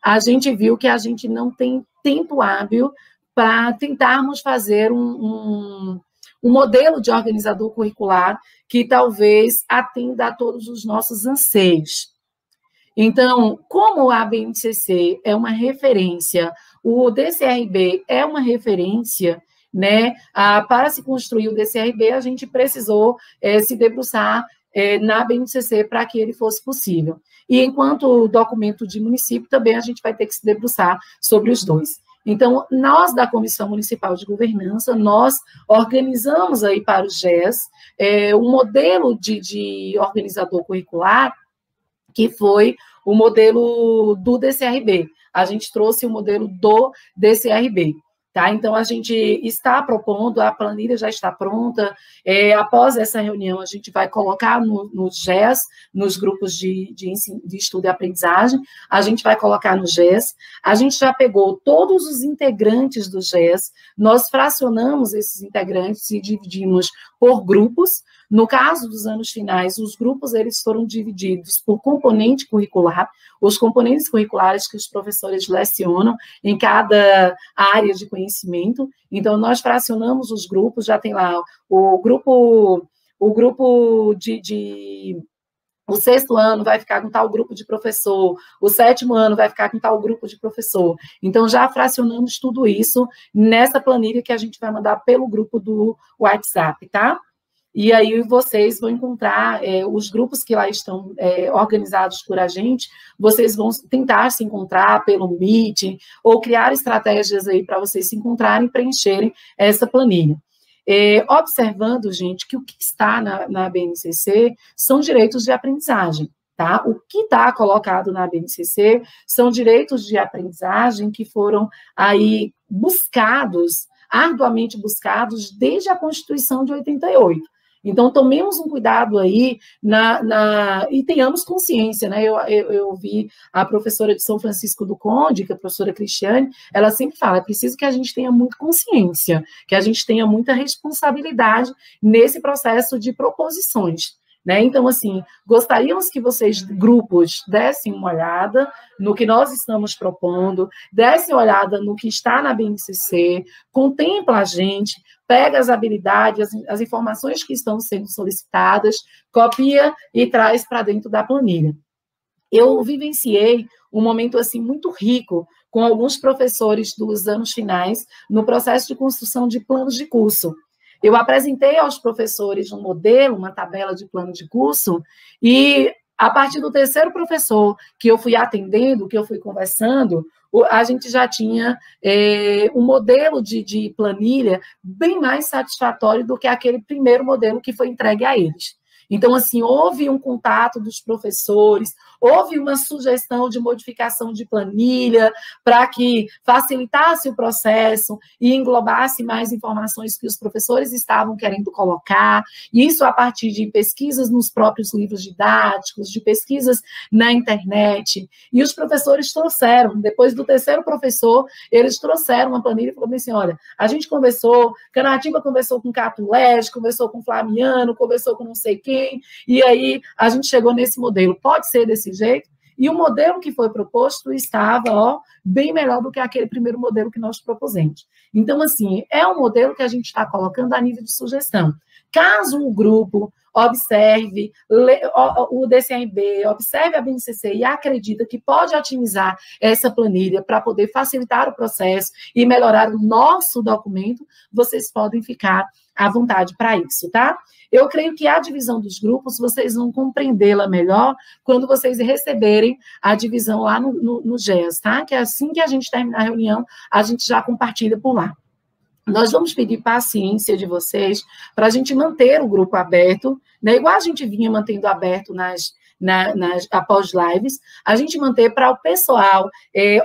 a gente viu que a gente não tem tempo hábil para tentarmos fazer um modelo de organizador curricular que talvez atenda a todos os nossos anseios. Então, como a BNCC é uma referência, o DCRB é uma referência, né, para se construir o DCRB, a gente precisou se debruçar na BNCC para que ele fosse possível. E enquanto documento de município, também a gente vai ter que se debruçar sobre os dois. Então, nós da Comissão Municipal de Governança, nós organizamos aí para o GES um modelo de organizador curricular, que foi o modelo do DCRB. A gente trouxe o modelo do DCRB. Tá? Então, a gente está propondo, a planilha já está pronta. Após essa reunião, a gente vai colocar no GES, nos grupos de estudo e aprendizagem, a gente vai colocar no GES. A gente já pegou todos os integrantes do GES, nós fracionamos esses integrantes e dividimos por grupos. No caso dos anos finais, os grupos eles foram divididos por componente curricular, os componentes curriculares que os professores lecionam em cada área de conhecimento. Então, nós fracionamos os grupos, já tem lá o grupo o sexto ano vai ficar com tal grupo de professor, o sétimo ano vai ficar com tal grupo de professor. Então, já fracionamos tudo isso nessa planilha que a gente vai mandar pelo grupo do WhatsApp, tá? E aí vocês vão encontrar os grupos que lá estão organizados por a gente, vocês vão tentar se encontrar pelo Meet, ou criar estratégias aí para vocês se encontrarem e preencherem essa planilha. Observando, gente, que o que está na BNCC são direitos de aprendizagem, tá? O que está colocado na BNCC são direitos de aprendizagem que foram aí buscados, arduamente buscados, desde a Constituição de 88. Então, tomemos um cuidado aí e tenhamos consciência, né? Eu vi a professora de São Francisco do Conde, que é a professora Cristiane, ela sempre fala, é preciso que a gente tenha muita consciência, que a gente tenha muita responsabilidade nesse processo de proposições, né? Então, assim, gostaríamos que vocês, grupos, dessem uma olhada no que nós estamos propondo, dessem uma olhada no que está na BNCC, contempla a gente, pega as habilidades, as informações que estão sendo solicitadas, copia e traz para dentro da planilha. Eu vivenciei um momento assim muito rico com alguns professores dos anos finais no processo de construção de planos de curso. Eu apresentei aos professores um modelo, uma tabela de plano de curso, e a partir do terceiro professor que eu fui atendendo, que eu fui conversando, a gente já tinha um modelo de planilha bem mais satisfatório do que aquele primeiro modelo que foi entregue a eles. Então, assim, houve um contato dos professores, houve uma sugestão de modificação de planilha para que facilitasse o processo e englobasse mais informações que os professores estavam querendo colocar, isso a partir de pesquisas nos próprios livros didáticos, de pesquisas na internet, e os professores trouxeram, depois do terceiro professor, eles trouxeram uma planilha e falaram assim, olha, a gente conversou, Canatinga conversou com Catulés, conversou com Flamiano, conversou com não sei quem, e aí a gente chegou nesse modelo. Pode ser desse jeito? E o modelo que foi proposto estava bem melhor do que aquele primeiro modelo que nós propusemos. Então, assim, é um modelo que a gente está colocando a nível de sugestão. Caso o grupo observe o DCRB, observe a BNCC e acredita que pode otimizar essa planilha para poder facilitar o processo e melhorar o nosso documento, vocês podem ficar à vontade para isso, tá? Eu creio que a divisão dos grupos, vocês vão compreendê-la melhor quando vocês receberem a divisão lá no GES, tá? Que assim que a gente terminar a reunião, a gente já compartilha por lá. Nós vamos pedir paciência de vocês para a gente manter o grupo aberto, né? Igual a gente vinha mantendo aberto após lives, a gente manter para o pessoal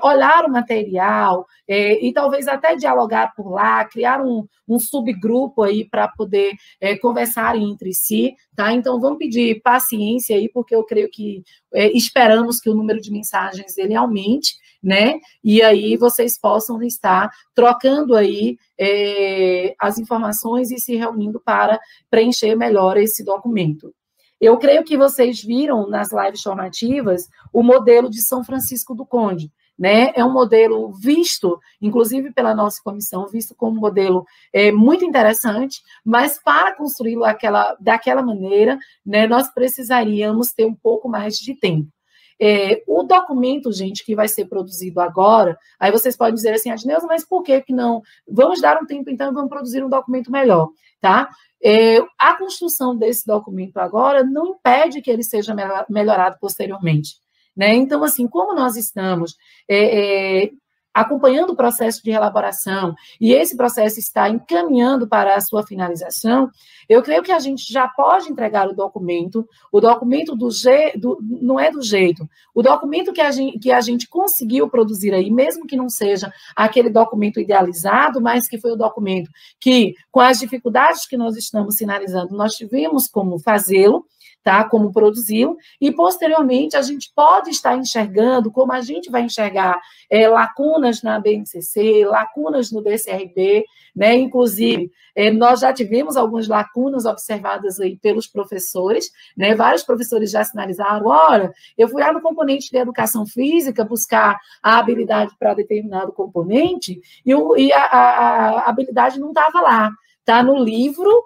olhar o material e talvez até dialogar por lá, criar um subgrupo aí para poder conversarem entre si, tá? Então, vamos pedir paciência aí, porque eu creio que esperamos que o número de mensagens ele aumente, né? E aí vocês possam estar trocando aí as informações e se reunindo para preencher melhor esse documento. Eu creio que vocês viram nas lives formativas o modelo de São Francisco do Conde, né? É um modelo visto, inclusive pela nossa comissão, visto como um modelo muito interessante, mas para construí-lo daquela maneira, né, nós precisaríamos ter um pouco mais de tempo. O documento, gente, que vai ser produzido agora, aí vocês podem dizer assim, Adneuza, mas por que não? Vamos dar um tempo, então, e vamos produzir um documento melhor, tá? A construção desse documento agora não impede que ele seja melhorado posteriormente, né? Então, assim, como nós estamos acompanhando o processo de elaboração e esse processo está encaminhando para a sua finalização, eu creio que a gente já pode entregar o documento não é do jeito, o documento que a gente conseguiu produzir aí, mesmo que não seja aquele documento idealizado, mas que foi o documento que, com as dificuldades que nós estamos sinalizando, nós tivemos como fazê-lo, tá? Como produziu, e posteriormente a gente pode estar enxergando, como a gente vai enxergar lacunas na BNCC, lacunas no DCRB, né? Inclusive, nós já tivemos algumas lacunas observadas aí pelos professores, né? Vários professores já sinalizaram, olha, eu fui lá no componente de educação física buscar a habilidade para determinado componente e a habilidade não estava lá, está no livro,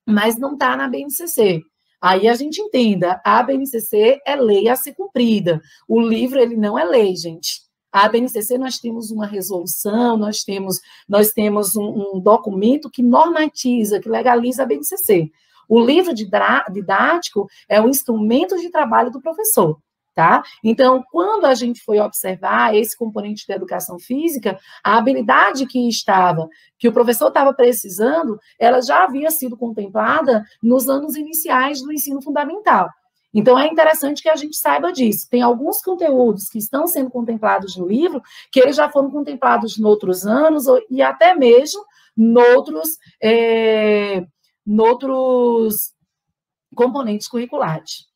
mas não está na BNCC. Aí a gente entenda, a BNCC é lei a ser cumprida. O livro, ele não é lei, gente. A BNCC, nós temos uma resolução, nós temos um documento que normatiza, que legaliza a BNCC. O livro didático é um instrumento de trabalho do professor. Tá? Então, quando a gente foi observar esse componente da educação física, a habilidade que o professor estava precisando, ela já havia sido contemplada nos anos iniciais do ensino fundamental. Então, é interessante que a gente saiba disso. Tem alguns conteúdos que estão sendo contemplados no livro, que eles já foram contemplados em outros anos, e até mesmo noutros componentes curriculares.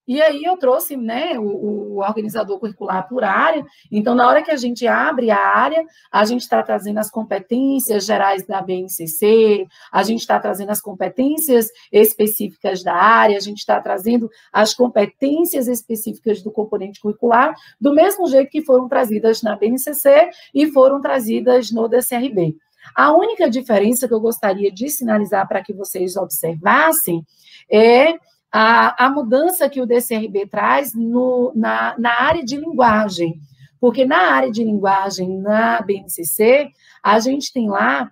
E aí eu trouxe, né, o organizador curricular por área. Então, na hora que a gente abre a área, a gente está trazendo as competências gerais da BNCC, a gente está trazendo as competências específicas da área, a gente está trazendo as competências específicas do componente curricular, do mesmo jeito que foram trazidas na BNCC e foram trazidas no DCRB. A única diferença que eu gostaria de sinalizar para que vocês observassem é a mudança que o DCRB traz na área de linguagem, porque na área de linguagem, na BNCC, a gente tem lá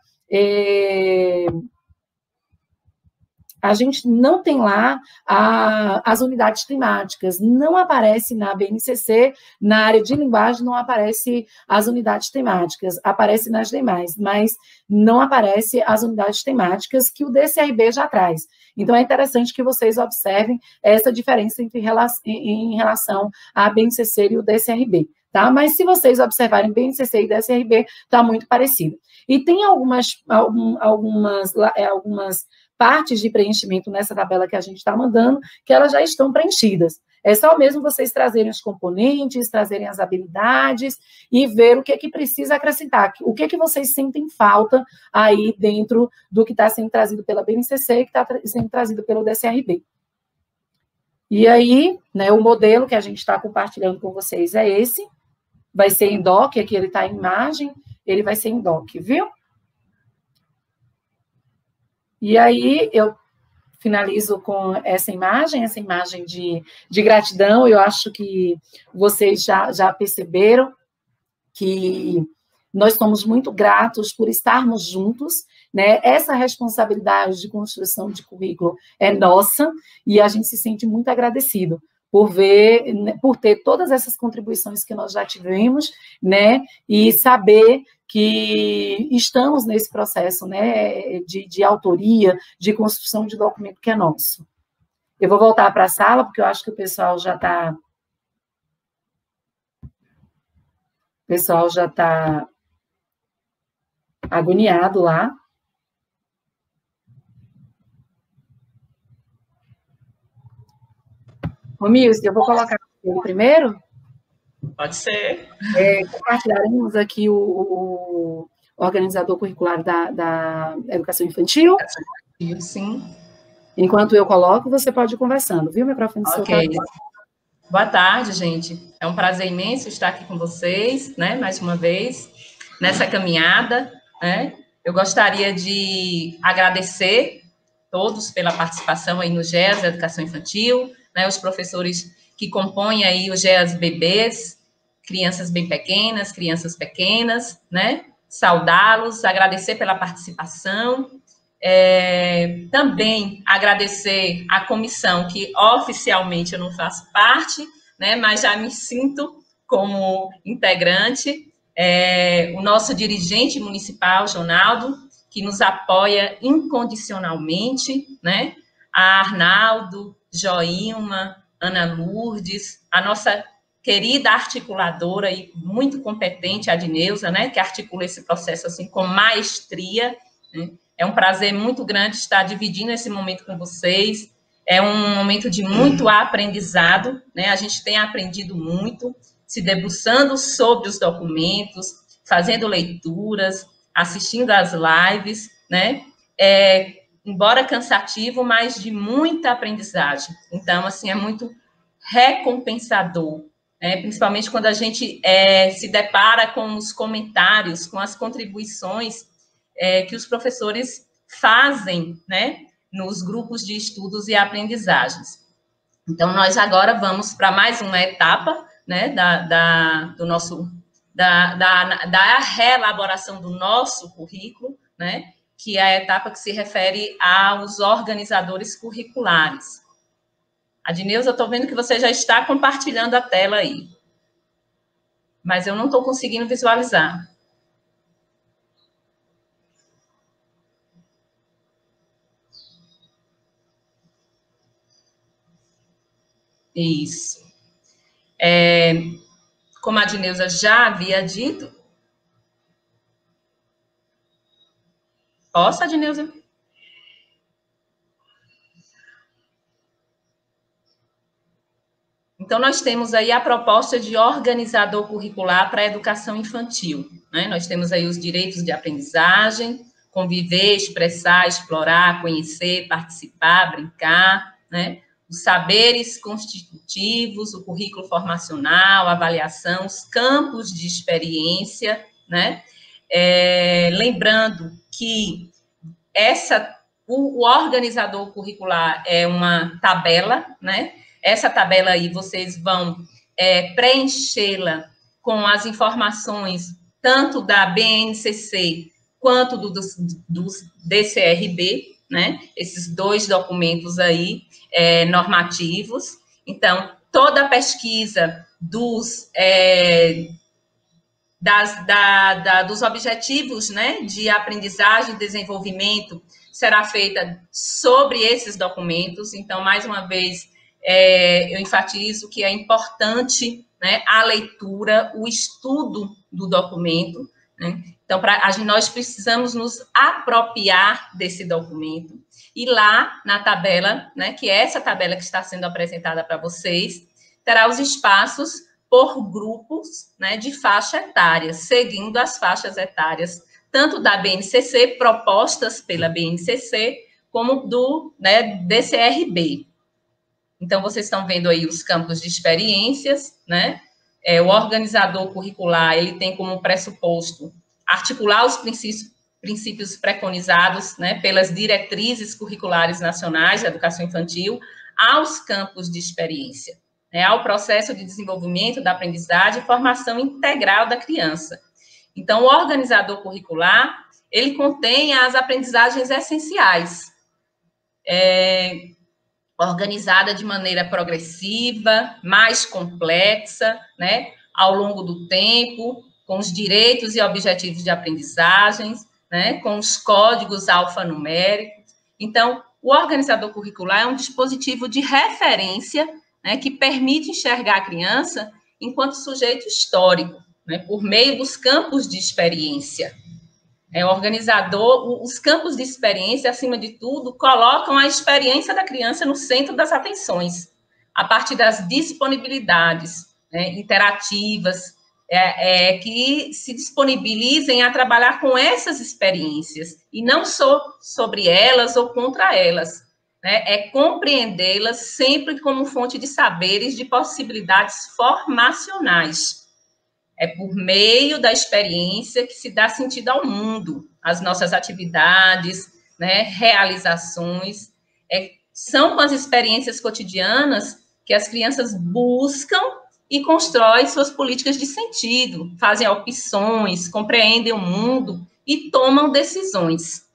a gente não tem lá as unidades temáticas, não aparece na BNCC, na área de linguagem não aparece as unidades temáticas, aparece nas demais, mas não aparece as unidades temáticas que o DCRB já traz. Então, é interessante que vocês observem essa diferença em relação à BNCC e o DCRB, tá? Mas se vocês observarem BNCC e DCRB, está muito parecido. E tem algumas partes de preenchimento nessa tabela que a gente está mandando, que elas já estão preenchidas. É só mesmo vocês trazerem os componentes, trazerem as habilidades e ver o que é que precisa acrescentar, o que é que vocês sentem falta aí dentro do que está sendo trazido pela BNCC e que está sendo trazido pelo DCRB. E aí, né, o modelo que a gente está compartilhando com vocês é esse, vai ser em doc, aqui ele está em imagem, ele vai ser em doc, viu? E aí, eu finalizo com essa imagem de gratidão. Eu acho que vocês já perceberam que nós somos muito gratos por estarmos juntos, né? Essa responsabilidade de construção de currículo é nossa, e a gente se sente muito agradecido por ter todas essas contribuições que nós já tivemos, né? E saber que estamos nesse processo, né, de autoria, de construção de documento que é nosso. Eu vou voltar para a sala, porque eu acho que o pessoal já está agoniado lá. Ô, Milce, eu vou colocar ele primeiro. Pode ser. Compartilharemos aqui o organizador curricular da educação infantil. Sim. Enquanto eu coloco, você pode ir conversando, viu? O microfone seu tá aqui. Boa tarde, gente. É um prazer imenso estar aqui com vocês, né? Mais uma vez, nessa caminhada, né? Eu gostaria de agradecer todos pela participação aí no GEAS Educação Infantil, né? Os professores que compõem aí o GEAS Bebês, crianças bem pequenas, crianças pequenas, né? Saudá-los, agradecer pela participação. Também agradecer à comissão, que oficialmente eu não faço parte, né, mas já me sinto como integrante, o nosso dirigente municipal, Jonaldo, que nos apoia incondicionalmente, né, a Arnaldo, Joilma, Ana Lourdes, a nossa querida articuladora e muito competente, a Adneuza, né, que articula esse processo assim com maestria, né. É um prazer muito grande estar dividindo esse momento com vocês. É um momento de muito aprendizado, né? A gente tem aprendido muito, se debruçando sobre os documentos, fazendo leituras, assistindo às lives, né? Embora cansativo, mas de muita aprendizagem. Então, assim, é muito recompensador, né? Principalmente quando a gente se depara com os comentários, com as contribuições que os professores fazem, né, nos grupos de estudos e aprendizagens. Então, nós agora vamos para mais uma etapa, né, da reelaboração do nosso currículo, né, que é a etapa que se refere aos organizadores curriculares. Adneuza, eu estou vendo que você já está compartilhando a tela aí, mas eu não estou conseguindo visualizar. Isso. Como a Adneuza já havia dito... Posso, Adneuza? Então, nós temos aí a proposta de organizador curricular para a educação infantil, né? Nós temos aí os direitos de aprendizagem, conviver, expressar, explorar, conhecer, participar, brincar, né? Os saberes constitutivos, o currículo formacional, a avaliação, os campos de experiência, né? Lembrando que o organizador curricular é uma tabela, né? Essa tabela aí, vocês vão preenchê-la com as informações tanto da BNCC quanto do DCRB, né, esses 2 documentos aí normativos. Então, toda a pesquisa dos objetivos, né, de aprendizagem e desenvolvimento será feita sobre esses documentos. Então, mais uma vez, eu enfatizo que é importante, né, a leitura, o estudo do documento, né? Então, nós precisamos nos apropriar desse documento. E lá, na tabela, né, que é essa tabela que está sendo apresentada para vocês, terá os espaços por grupos, né, de faixa etária, seguindo as faixas etárias, tanto da BNCC, propostas pela BNCC, como do, né, DCRB. Então, vocês estão vendo aí os campos de experiências, né? O organizador curricular, ele tem como pressuposto articular os princípios preconizados, né, pelas diretrizes curriculares nacionais da educação infantil aos campos de experiência, né, ao processo de desenvolvimento da aprendizagem e formação integral da criança. Então, o organizador curricular, ele contém as aprendizagens essenciais, organizada de maneira progressiva, mais complexa, né, ao longo do tempo, com os direitos e objetivos de aprendizagens, né, com os códigos alfanuméricos. Então, o organizador curricular é um dispositivo de referência, né, que permite enxergar a criança enquanto sujeito histórico, né, por meio dos campos de experiência. O organizador, os campos de experiência, acima de tudo, colocam a experiência da criança no centro das atenções, a partir das disponibilidades, né, interativas, que se disponibilizem a trabalhar com essas experiências, e não só sobre elas ou contra elas, né, compreendê-las sempre como fonte de saberes, de possibilidades formacionais. É por meio da experiência que se dá sentido ao mundo, às nossas atividades, né, realizações. São com as experiências cotidianas que as crianças buscam e constroem suas políticas de sentido, fazem opções, compreendem o mundo e tomam decisões.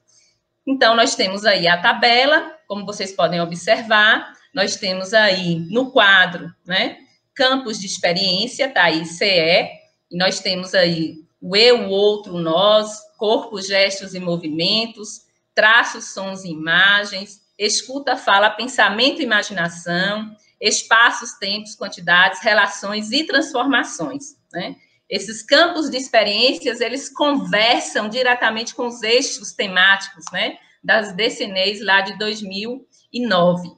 Então, nós temos aí a tabela, como vocês podem observar, nós temos aí no quadro, né, campos de experiência, tá aí CE, e nós temos aí o eu, o outro, o nós, corpos, gestos e movimentos, traços, sons e imagens, escuta, fala, pensamento e imaginação, espaços, tempos, quantidades, relações e transformações, né? Esses campos de experiências, eles conversam diretamente com os eixos temáticos, né, das DCNEs lá de 2009.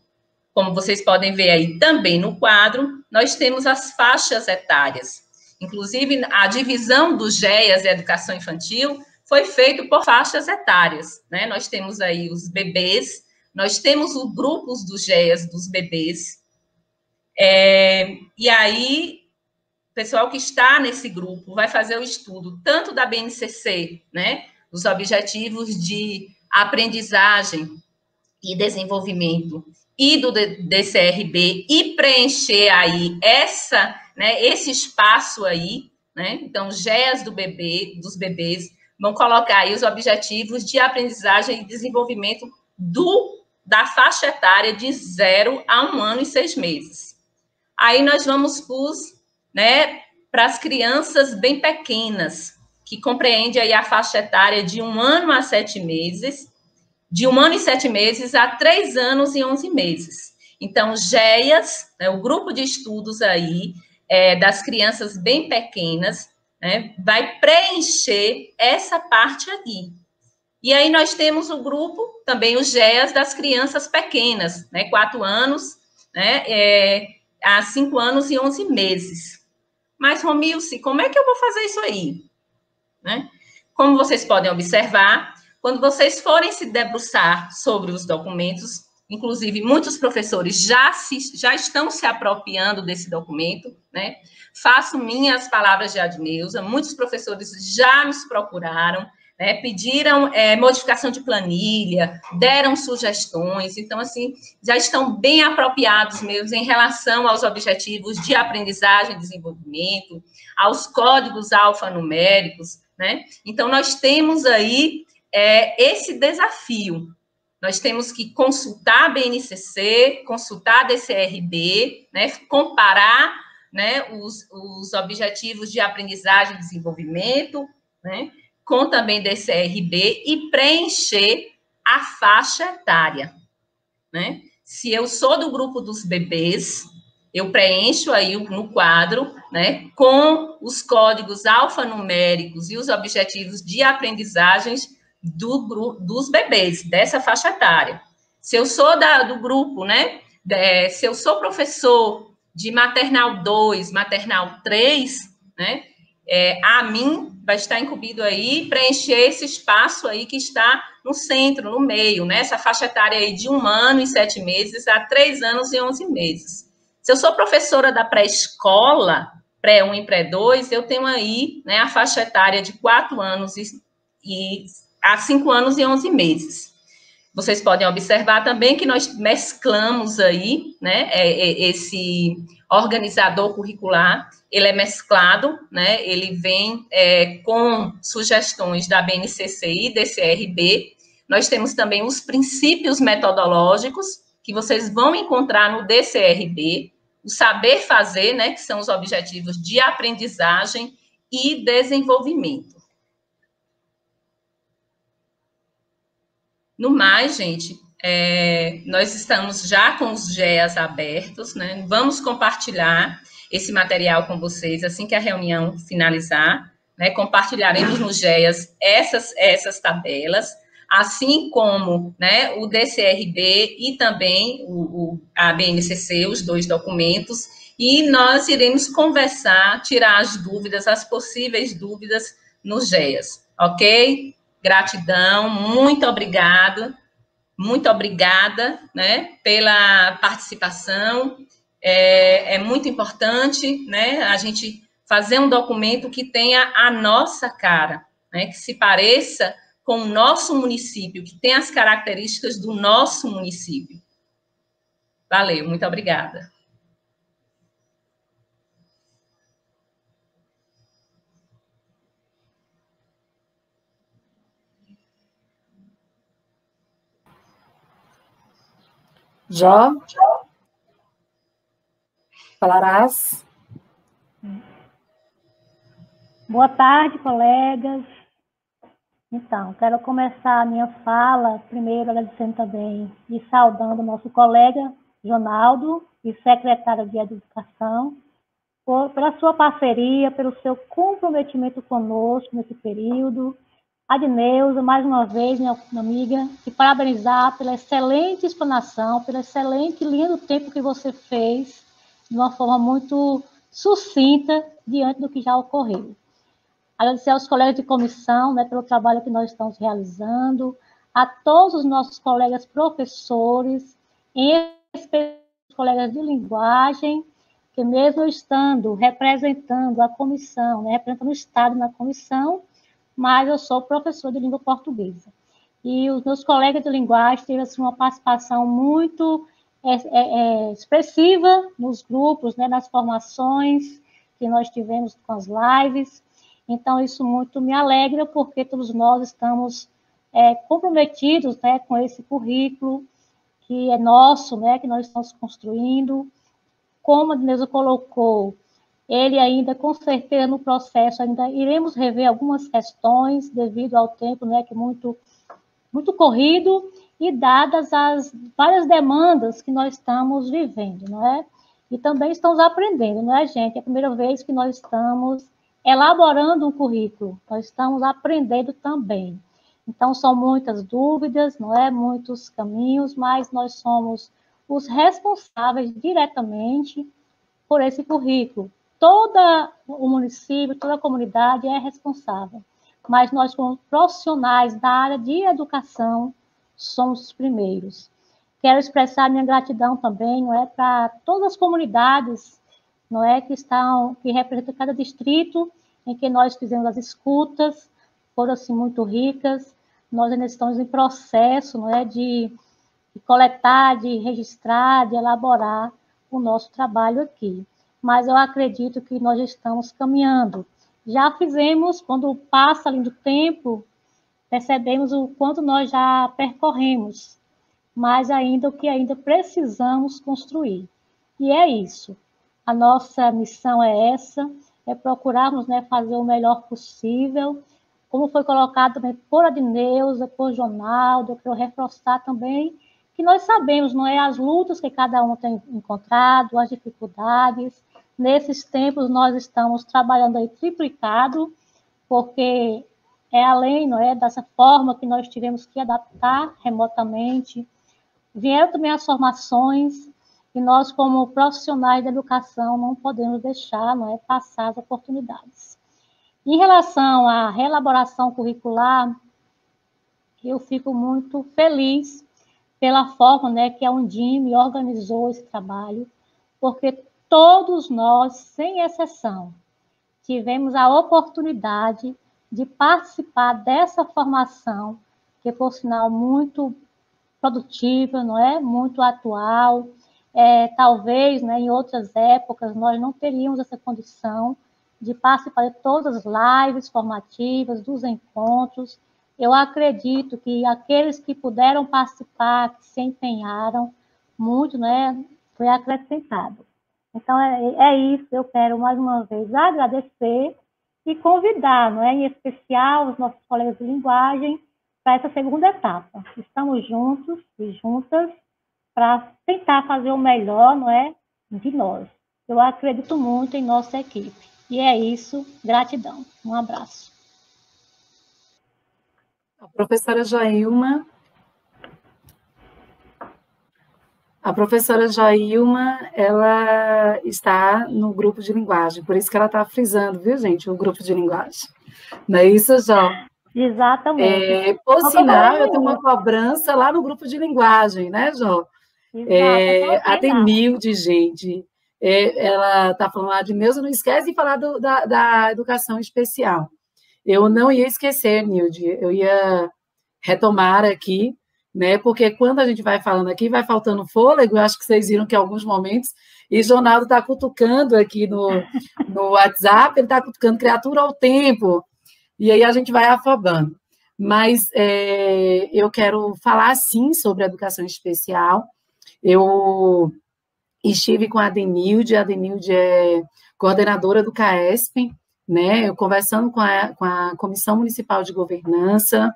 Como vocês podem ver aí também no quadro, nós temos as faixas etárias. Inclusive, a divisão dos GEAs e educação infantil foi feita por faixas etárias, né? Nós temos aí os bebês, nós temos os grupos dos GEAs dos bebês, e aí, o pessoal que está nesse grupo vai fazer o estudo tanto da BNCC, né, os objetivos de aprendizagem e desenvolvimento, e do DCRB, e preencher aí esse espaço aí, né? Então, GEAs dos bebês vão colocar aí os objetivos de aprendizagem e desenvolvimento da faixa etária de 0 a 1 ano e 6 meses. Aí nós vamos para as crianças bem pequenas, que compreende aí a faixa etária de 1 ano a 7 meses, de 1 ano e 7 meses a 3 anos e 11 meses. Então, GEAs, né, o grupo de estudos aí das crianças bem pequenas, né, vai preencher essa parte aqui. E aí nós temos o grupo, também os GEAs das crianças pequenas, né, 4 anos, né, a 5 anos e 11 meses. Mas, Romilce, como é que eu vou fazer isso aí? Né? Como vocês podem observar, quando vocês forem se debruçar sobre os documentos, inclusive muitos professores já estão se apropriando desse documento, né? Faço minhas palavras de Adneuza, muitos professores já nos procuraram, né, pediram modificação de planilha, deram sugestões, então, assim, já estão bem apropriados mesmo em relação aos objetivos de aprendizagem e desenvolvimento, aos códigos alfanuméricos, né? Então, nós temos aí esse desafio, nós temos que consultar a BNCC, consultar a DCRB, né, comparar, né, os objetivos de aprendizagem e desenvolvimento, né, com também DCRB e preencher a faixa etária, né? Se eu sou do grupo dos bebês, eu preencho aí no quadro, né, com os códigos alfanuméricos e os objetivos de aprendizagens dos bebês, dessa faixa etária. Se eu sou do grupo, né, se eu sou professor de maternal 2, maternal 3, né, a mim vai estar incumbido aí preencher esse espaço aí que está no centro, no meio, né, essa faixa etária aí de 1 ano e 7 meses a 3 anos e 11 meses. Se eu sou professora da pré-escola, pré-1 e pré-2, eu tenho aí, né, a faixa etária de 4 anos e a 5 anos e 11 meses. Vocês podem observar também que nós mesclamos aí, né, esse organizador curricular, ele é mesclado, né, ele vem com sugestões da BNCC e DCRB. Nós temos também os princípios metodológicos, que vocês vão encontrar no DCRB, o saber fazer, né, que são os objetivos de aprendizagem e desenvolvimento. No mais, gente, nós estamos já com os GEAs abertos, né? Vamos compartilhar esse material com vocês assim que a reunião finalizar, né? Compartilharemos nos GEAs essas tabelas, assim como, né, o DCRB e também a BNCC, os 2 documentos, e nós iremos conversar, tirar as dúvidas, as possíveis dúvidas nos GEAs, ok? Gratidão, muito obrigada, né, pela participação. É muito importante, né, a gente fazer um documento que tenha a nossa cara, né, que se pareça com o nosso município, que tenha as características do nosso município. Valeu, muito obrigada. Jó, falarás? Boa tarde, colegas. Então, quero começar a minha fala, primeiro agradecendo também e saudando o nosso colega Jonaldo, e secretário de Educação, pela sua parceria, pelo seu comprometimento conosco nesse período. A Dineuza, mais uma vez, minha amiga, e parabenizar pela excelente explanação, pela excelente linha do tempo que você fez, de uma forma muito sucinta, diante do que já ocorreu. Agradecer aos colegas de comissão, né, pelo trabalho que nós estamos realizando, a todos os nossos colegas professores, em especial os colegas de linguagem, que mesmo estando representando a comissão, né, representando o Estado na comissão, mas eu sou professor de língua portuguesa. E os meus colegas de linguagem tiveram assim, uma participação muito expressiva nos grupos, né, nas formações que nós tivemos com as lives. Então, isso muito me alegra, porque todos nós estamos comprometidos, né, com esse currículo que é nosso, né, que nós estamos construindo. Como a Dineuza colocou, ele ainda, com certeza, no processo, ainda iremos rever algumas questões, devido ao tempo, né, que é muito corrido, e dadas as várias demandas que nós estamos vivendo, não é? E também estamos aprendendo, não é, gente? É a primeira vez que nós estamos elaborando um currículo, nós estamos aprendendo também. Então, são muitas dúvidas, não é? Muitos caminhos, mas nós somos os responsáveis diretamente por esse currículo. Todo o município, toda a comunidade é responsável, mas nós, como profissionais da área de educação, somos os primeiros. Quero expressar minha gratidão também, não é, para todas as comunidades, não é, que representam cada distrito, em que nós fizemos as escutas, foram assim muito ricas. Nós ainda estamos em processo, não é, de coletar, de registrar, de elaborar o nosso trabalho aqui. Mas eu acredito que nós estamos caminhando. Já fizemos, quando passa ali do tempo, percebemos o quanto nós já percorremos. mas ainda o que ainda precisamos construir. E é isso. A nossa missão é essa, é procurarmos, né, fazer o melhor possível, como foi colocado também por Adneuza, por Jonaldo, eu quero reforçar também que nós sabemos, não é, as lutas que cada um tem encontrado, as dificuldades. Nesses tempos nós estamos trabalhando aí triplicado, porque é além, não é, dessa forma que nós tivemos que adaptar remotamente. Vieram também as formações, e nós, como profissionais da educação, não podemos deixar, não é, passar as oportunidades. Em relação à reelaboração curricular, eu fico muito feliz pela forma, né, que a Undime organizou esse trabalho, porque todos nós, sem exceção, tivemos a oportunidade de participar dessa formação, que por sinal muito produtiva, não é? Muito atual. Talvez, né, em outras épocas nós não teríamos essa condição de participar de todas as lives formativas, dos encontros. Eu acredito que aqueles que puderam participar, que se empenharam muito, né, foi acrescentado. Então, é isso, eu quero mais uma vez agradecer e convidar, não é, em especial os nossos colegas de linguagem, para essa segunda etapa. Estamos juntos e juntas para tentar fazer o melhor, não é, de nós. Eu acredito muito em nossa equipe. E é isso, gratidão. Um abraço. A professora Joilma. A professora Joilma, ela está no grupo de linguagem, por isso que ela está frisando, viu, gente, o grupo de linguagem. Não é isso, Jó? Exatamente. Por sinal, eu tenho uma cobrança lá no grupo de linguagem, né, Jó? A Denilde, gente, ela está falando lá de Neuza, não esquece de falar da educação especial. Eu não ia esquecer, Nilde, eu ia retomar aqui, né? Porque quando a gente vai falando aqui, vai faltando fôlego, eu acho que vocês viram que em alguns momentos, e o Jonaldo está cutucando aqui no WhatsApp, ele está cutucando criatura ao tempo, e aí a gente vai afobando. Mas eu quero falar, sim, sobre a educação especial. Eu estive com a Denilde é coordenadora do CAESP, né? Eu conversando com a Comissão Municipal de Governança,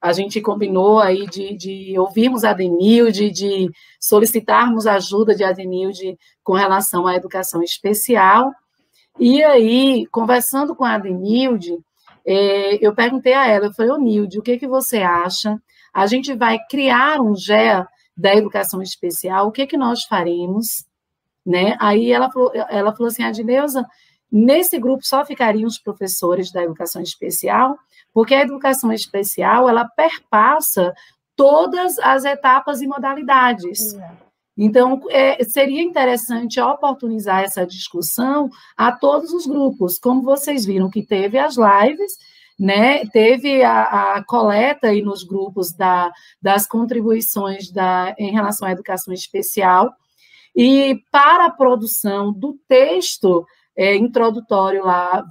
a gente combinou aí de ouvirmos a Denilde, de solicitarmos a ajuda de Denilde com relação à educação especial. E aí, conversando com a Denilde, eu perguntei a ela, eu falei, ô Nilde, o que você acha? A gente vai criar um GEA da educação especial, o que nós faremos? Né? Aí ela falou assim, Adneuza, nesse grupo só ficariam os professores da educação especial, porque a educação especial, ela perpassa todas as etapas e modalidades. Então, seria interessante oportunizar essa discussão a todos os grupos, como vocês viram que teve as lives, né? Teve a coleta aí nos grupos das contribuições em relação à educação especial, e para a produção do texto introdutório lá,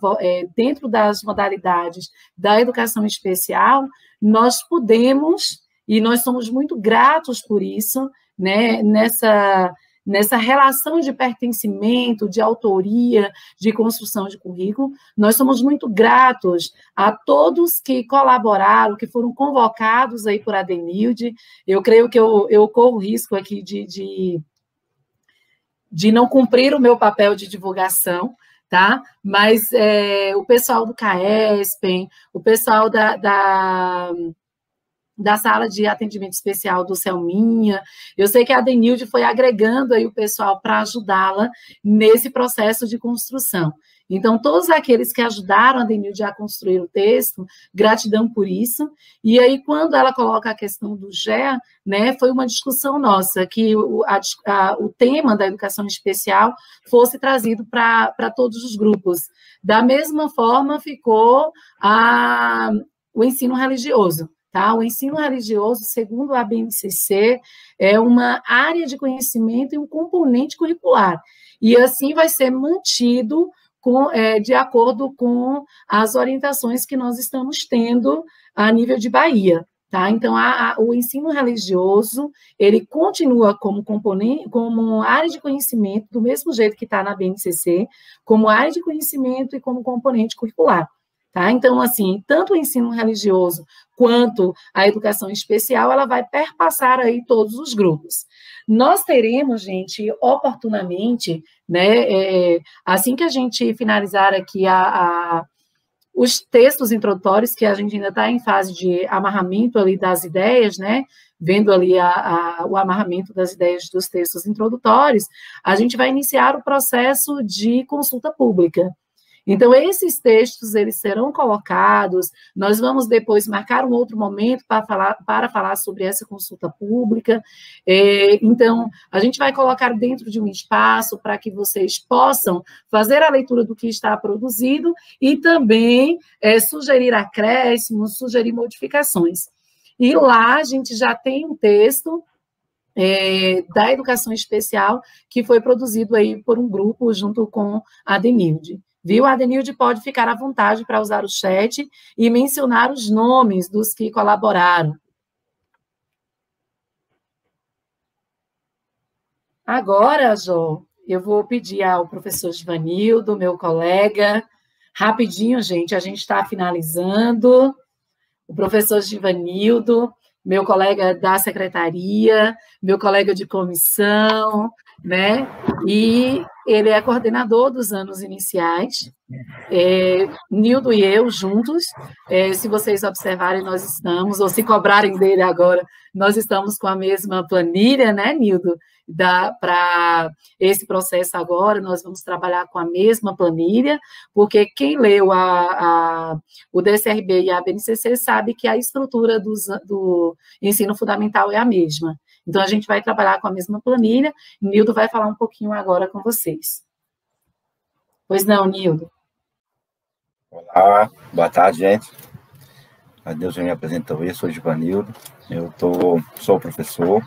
dentro das modalidades da educação especial, nós pudemos, e nós somos muito gratos por isso, né, nessa relação de pertencimento, de autoria, de construção de currículo, nós somos muito gratos a todos que colaboraram, que foram convocados aí por Adenilde. Eu creio que eu corro risco aqui de não cumprir o meu papel de divulgação, tá? Mas o pessoal do CAESP, o pessoal da sala de atendimento especial do Selminha, eu sei que a Denilde foi agregando aí o pessoal para ajudá-la nesse processo de construção. Então, todos aqueles que ajudaram a Denilde a construir o texto, gratidão por isso. E aí, quando ela coloca a questão do GEA, né, foi uma discussão nossa, que o tema da educação especial fosse trazido para todos os grupos. Da mesma forma, ficou o ensino religioso. Tá? O ensino religioso, segundo a BNCC, é uma área de conhecimento e um componente curricular. E assim vai ser mantido de acordo com as orientações que nós estamos tendo a nível de Bahia. Tá? Então, o ensino religioso, ele continua como componente, como área de conhecimento, do mesmo jeito que está na BNCC, como área de conhecimento e como componente curricular. Tá? Então, assim, tanto o ensino religioso quanto a educação especial, ela vai perpassar aí todos os grupos. Nós teremos, gente, oportunamente, né, assim que a gente finalizar aqui os textos introdutórios, que a gente ainda está em fase de amarramento ali das ideias, né? Vendo ali o amarramento das ideias dos textos introdutórios, a gente vai iniciar o processo de consulta pública. Então, esses textos, eles serão colocados, nós vamos depois marcar um outro momento para falar sobre essa consulta pública. Então, a gente vai colocar dentro de um espaço para que vocês possam fazer a leitura do que está produzido e também sugerir acréscimos, sugerir modificações. E lá a gente já tem um texto da educação especial que foi produzido aí por um grupo junto com a Denilde. Viu? A Denilde pode ficar à vontade para usar o chat e mencionar os nomes dos que colaboraram. Agora, Jô, eu vou pedir ao professor Givanildo, meu colega, rapidinho, gente, a gente está finalizando. O professor Givanildo, meu colega da secretaria, meu colega de comissão, né? E ele é coordenador dos anos iniciais. Nildo e eu juntos, se vocês observarem, nós estamos, ou se cobrarem dele agora, nós estamos com a mesma planilha, né, Nildo? Para esse processo agora, nós vamos trabalhar com a mesma planilha, porque quem leu o DSRB e a BNCC sabe que a estrutura do ensino fundamental é a mesma. Então, a gente vai trabalhar com a mesma planilha, Nildo vai falar um pouquinho agora com vocês. Pois não, Nildo? Olá, boa tarde, gente. A Deus já me apresentou, eu sou Givanildo, sou professor,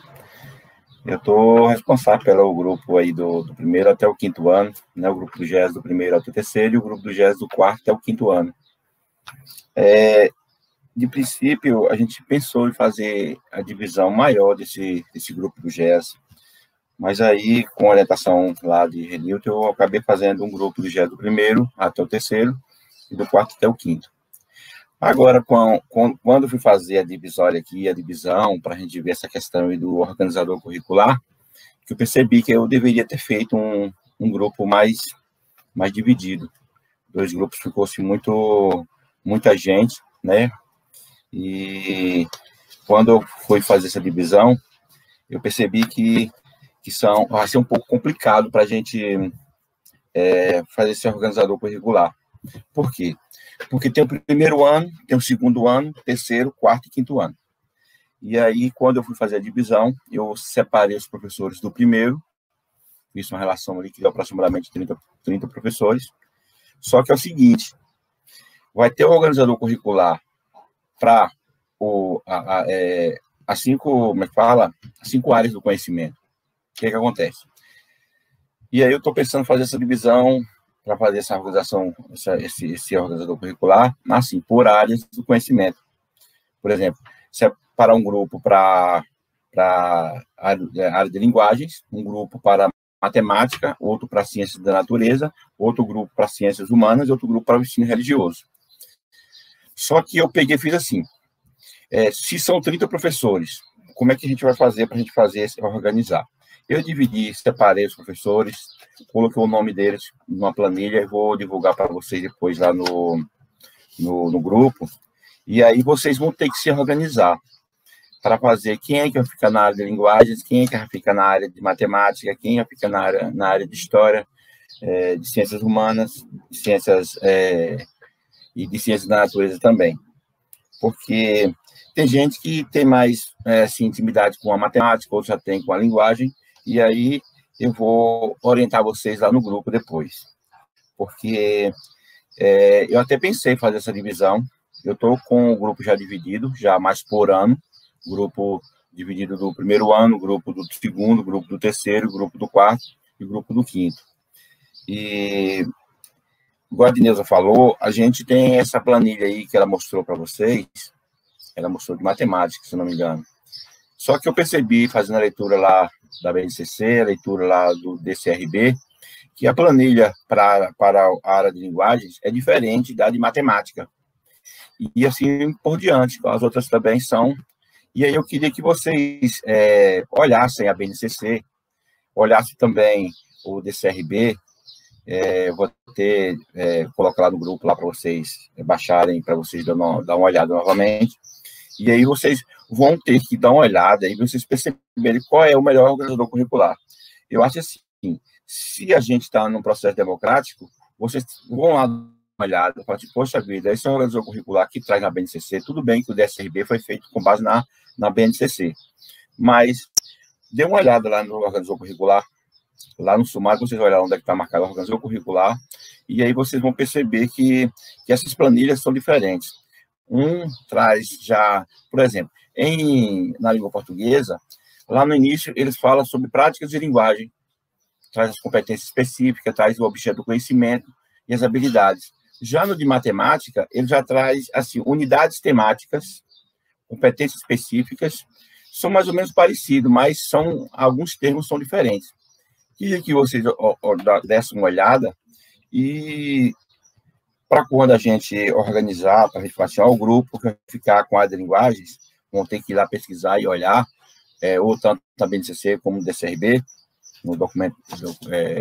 eu estou responsável pelo grupo aí do primeiro até o quinto ano, né, o grupo do GES do primeiro até o terceiro e o grupo do GES do quarto até o quinto ano. De princípio, a gente pensou em fazer a divisão maior desse grupo do GES, mas aí, com a orientação lá de Renilton, eu acabei fazendo um grupo do GES do primeiro até o terceiro e do quarto até o quinto. Agora, quando eu fui fazer a divisória aqui, a divisão, para a gente ver essa questão aí do organizador curricular, que eu percebi que eu deveria ter feito um grupo mais dividido. 2 grupos ficou-se muita gente, né? E quando eu fui fazer essa divisão, eu percebi que vai ser um pouco complicado para a gente fazer esse organizador curricular. Por quê? Porque tem o primeiro ano, tem o segundo ano, terceiro, quarto e quinto ano. E aí, quando eu fui fazer a divisão, eu separei os professores do primeiro, fiz uma relação ali que deu aproximadamente 30 professores. Só que é o seguinte, vai ter o organizador curricular para as 5 áreas do conhecimento. O que acontece? E aí eu estou pensando em fazer essa divisão, para fazer essa organização, esse organizador curricular, assim, por áreas do conhecimento. Por exemplo, separar um grupo para a área de linguagens, um grupo para matemática, outro para ciências da natureza, outro grupo para ciências humanas e outro grupo para o ensino religioso. Só que eu peguei e fiz assim, se são 30 professores, como é que a gente vai fazer para a gente organizar? Eu separei os professores, coloquei o nome deles numa planilha e vou divulgar para vocês depois lá no grupo. E aí vocês vão ter que se organizar para fazer quem é que vai ficar na área de linguagens, quem é que vai ficar na área de matemática, quem vai ficar na área de história, de ciências humanas, de ciências e de ciências da natureza também. Porque tem gente que tem mais assim, intimidade com a matemática, outros já tem com a linguagem, e aí eu vou orientar vocês lá no grupo depois. Porque eu até pensei em fazer essa divisão, eu estou com o grupo já dividido, já mais por ano, grupo dividido do primeiro ano, grupo do segundo, grupo do terceiro, grupo do quarto e grupo do quinto. E, igual a Dineuza falou, a gente tem essa planilha aí que ela mostrou para vocês, ela mostrou de matemática, se não me engano. Só que eu percebi, fazendo a leitura lá da BNCC, a leitura lá do DCRB, que a planilha para a área de linguagens é diferente da de matemática. E assim por diante, as outras também são. E aí eu queria que vocês olhassem a BNCC, olhassem também o DCRB, vou colocar lá no grupo lá para vocês baixarem, para vocês dar uma olhada novamente. E aí vocês vão ter que dar uma olhada e vocês perceberem qual é o melhor organizador curricular. Eu acho assim, se a gente está num processo democrático, vocês vão lá dar uma olhada, falar assim, poxa vida, esse é um organizador curricular que traz na BNCC, tudo bem que o DSRB foi feito com base na BNCC, mas dê uma olhada lá no organizador curricular, lá no sumário, vocês vão olhar onde é que está marcado o organizador curricular, e aí vocês vão perceber que essas planilhas são diferentes. Um traz já, por exemplo, na língua portuguesa, lá no início eles falam sobre práticas de linguagem, traz as competências específicas, traz o objeto do conhecimento e as habilidades. Já no de matemática, ele já traz assim, unidades temáticas, competências específicas, são mais ou menos parecidos, mas alguns termos são diferentes. Queria que vocês dessem uma olhada e para quando a gente organizar, para a gente falar assim, o grupo que vai ficar com a área de linguagens, vão ter que ir lá pesquisar e olhar, ou tanto a BNCC como o DCRB, no documento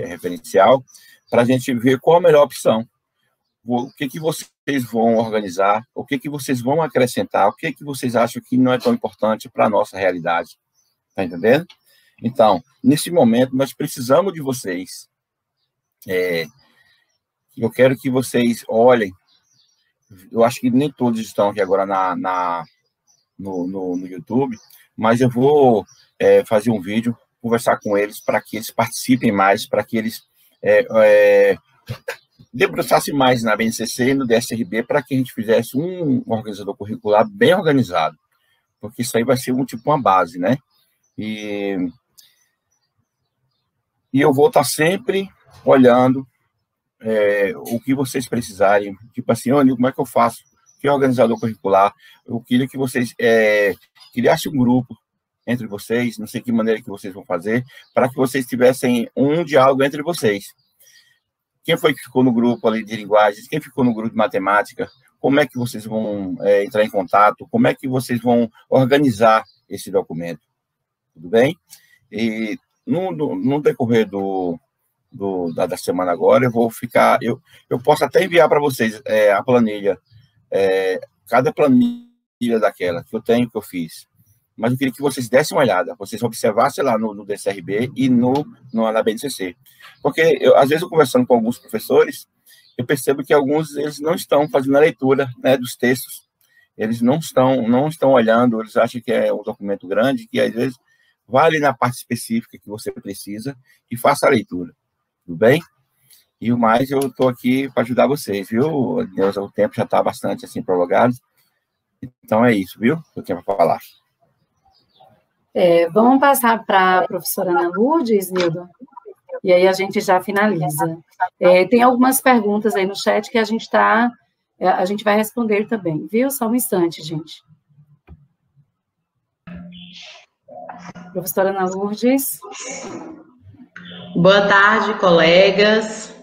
referencial, para a gente ver qual a melhor opção. O que vocês vão organizar, o que vocês vão acrescentar, o que vocês acham que não é tão importante para a nossa realidade. Está entendendo? Então, nesse momento, nós precisamos de vocês. Eu quero que vocês olhem. Eu acho que nem todos estão aqui agora no YouTube, mas eu vou fazer um vídeo, conversar com eles para que eles participem mais, para que eles debruçassem mais na BNCC e no DSRB, para que a gente fizesse um organizador curricular bem organizado, porque isso aí vai ser uma base, né? E eu vou estar sempre olhando o que vocês precisarem, tipo assim, como é que eu faço? Que organizador curricular? Eu queria que vocês criassem um grupo entre vocês, não sei que maneira que vocês vão fazer, para que vocês tivessem um diálogo entre vocês. Quem foi que ficou no grupo ali de linguagens? Quem ficou no grupo de matemática? Como é que vocês vão entrar em contato? Como é que vocês vão organizar esse documento? Tudo bem? E no decorrer da semana agora, eu vou ficar... Eu posso até enviar para vocês a planilha, cada planilha daquela que eu tenho, que eu fiz. Mas eu queria que vocês dessem uma olhada, vocês observassem lá no DCRB e na BNCC. Porque, às vezes, eu conversando com alguns professores, eu percebo que alguns eles não estão fazendo a leitura, né, dos textos. Eles não estão olhando, eles acham que é um documento grande, que, às vezes, vá ali na parte específica que você precisa e faça a leitura. Tudo bem? E o mais, eu estou aqui para ajudar vocês, viu? Deus, o tempo já está bastante, assim, prolongado. Então, é isso, viu? Eu tenho para falar. Vamos passar para a professora Ana Lourdes, Nildo, e aí a gente já finaliza. Tem algumas perguntas aí no chat que a gente vai responder também, viu? Só um instante, gente. Professora Ana Lourdes. Boa tarde, colegas.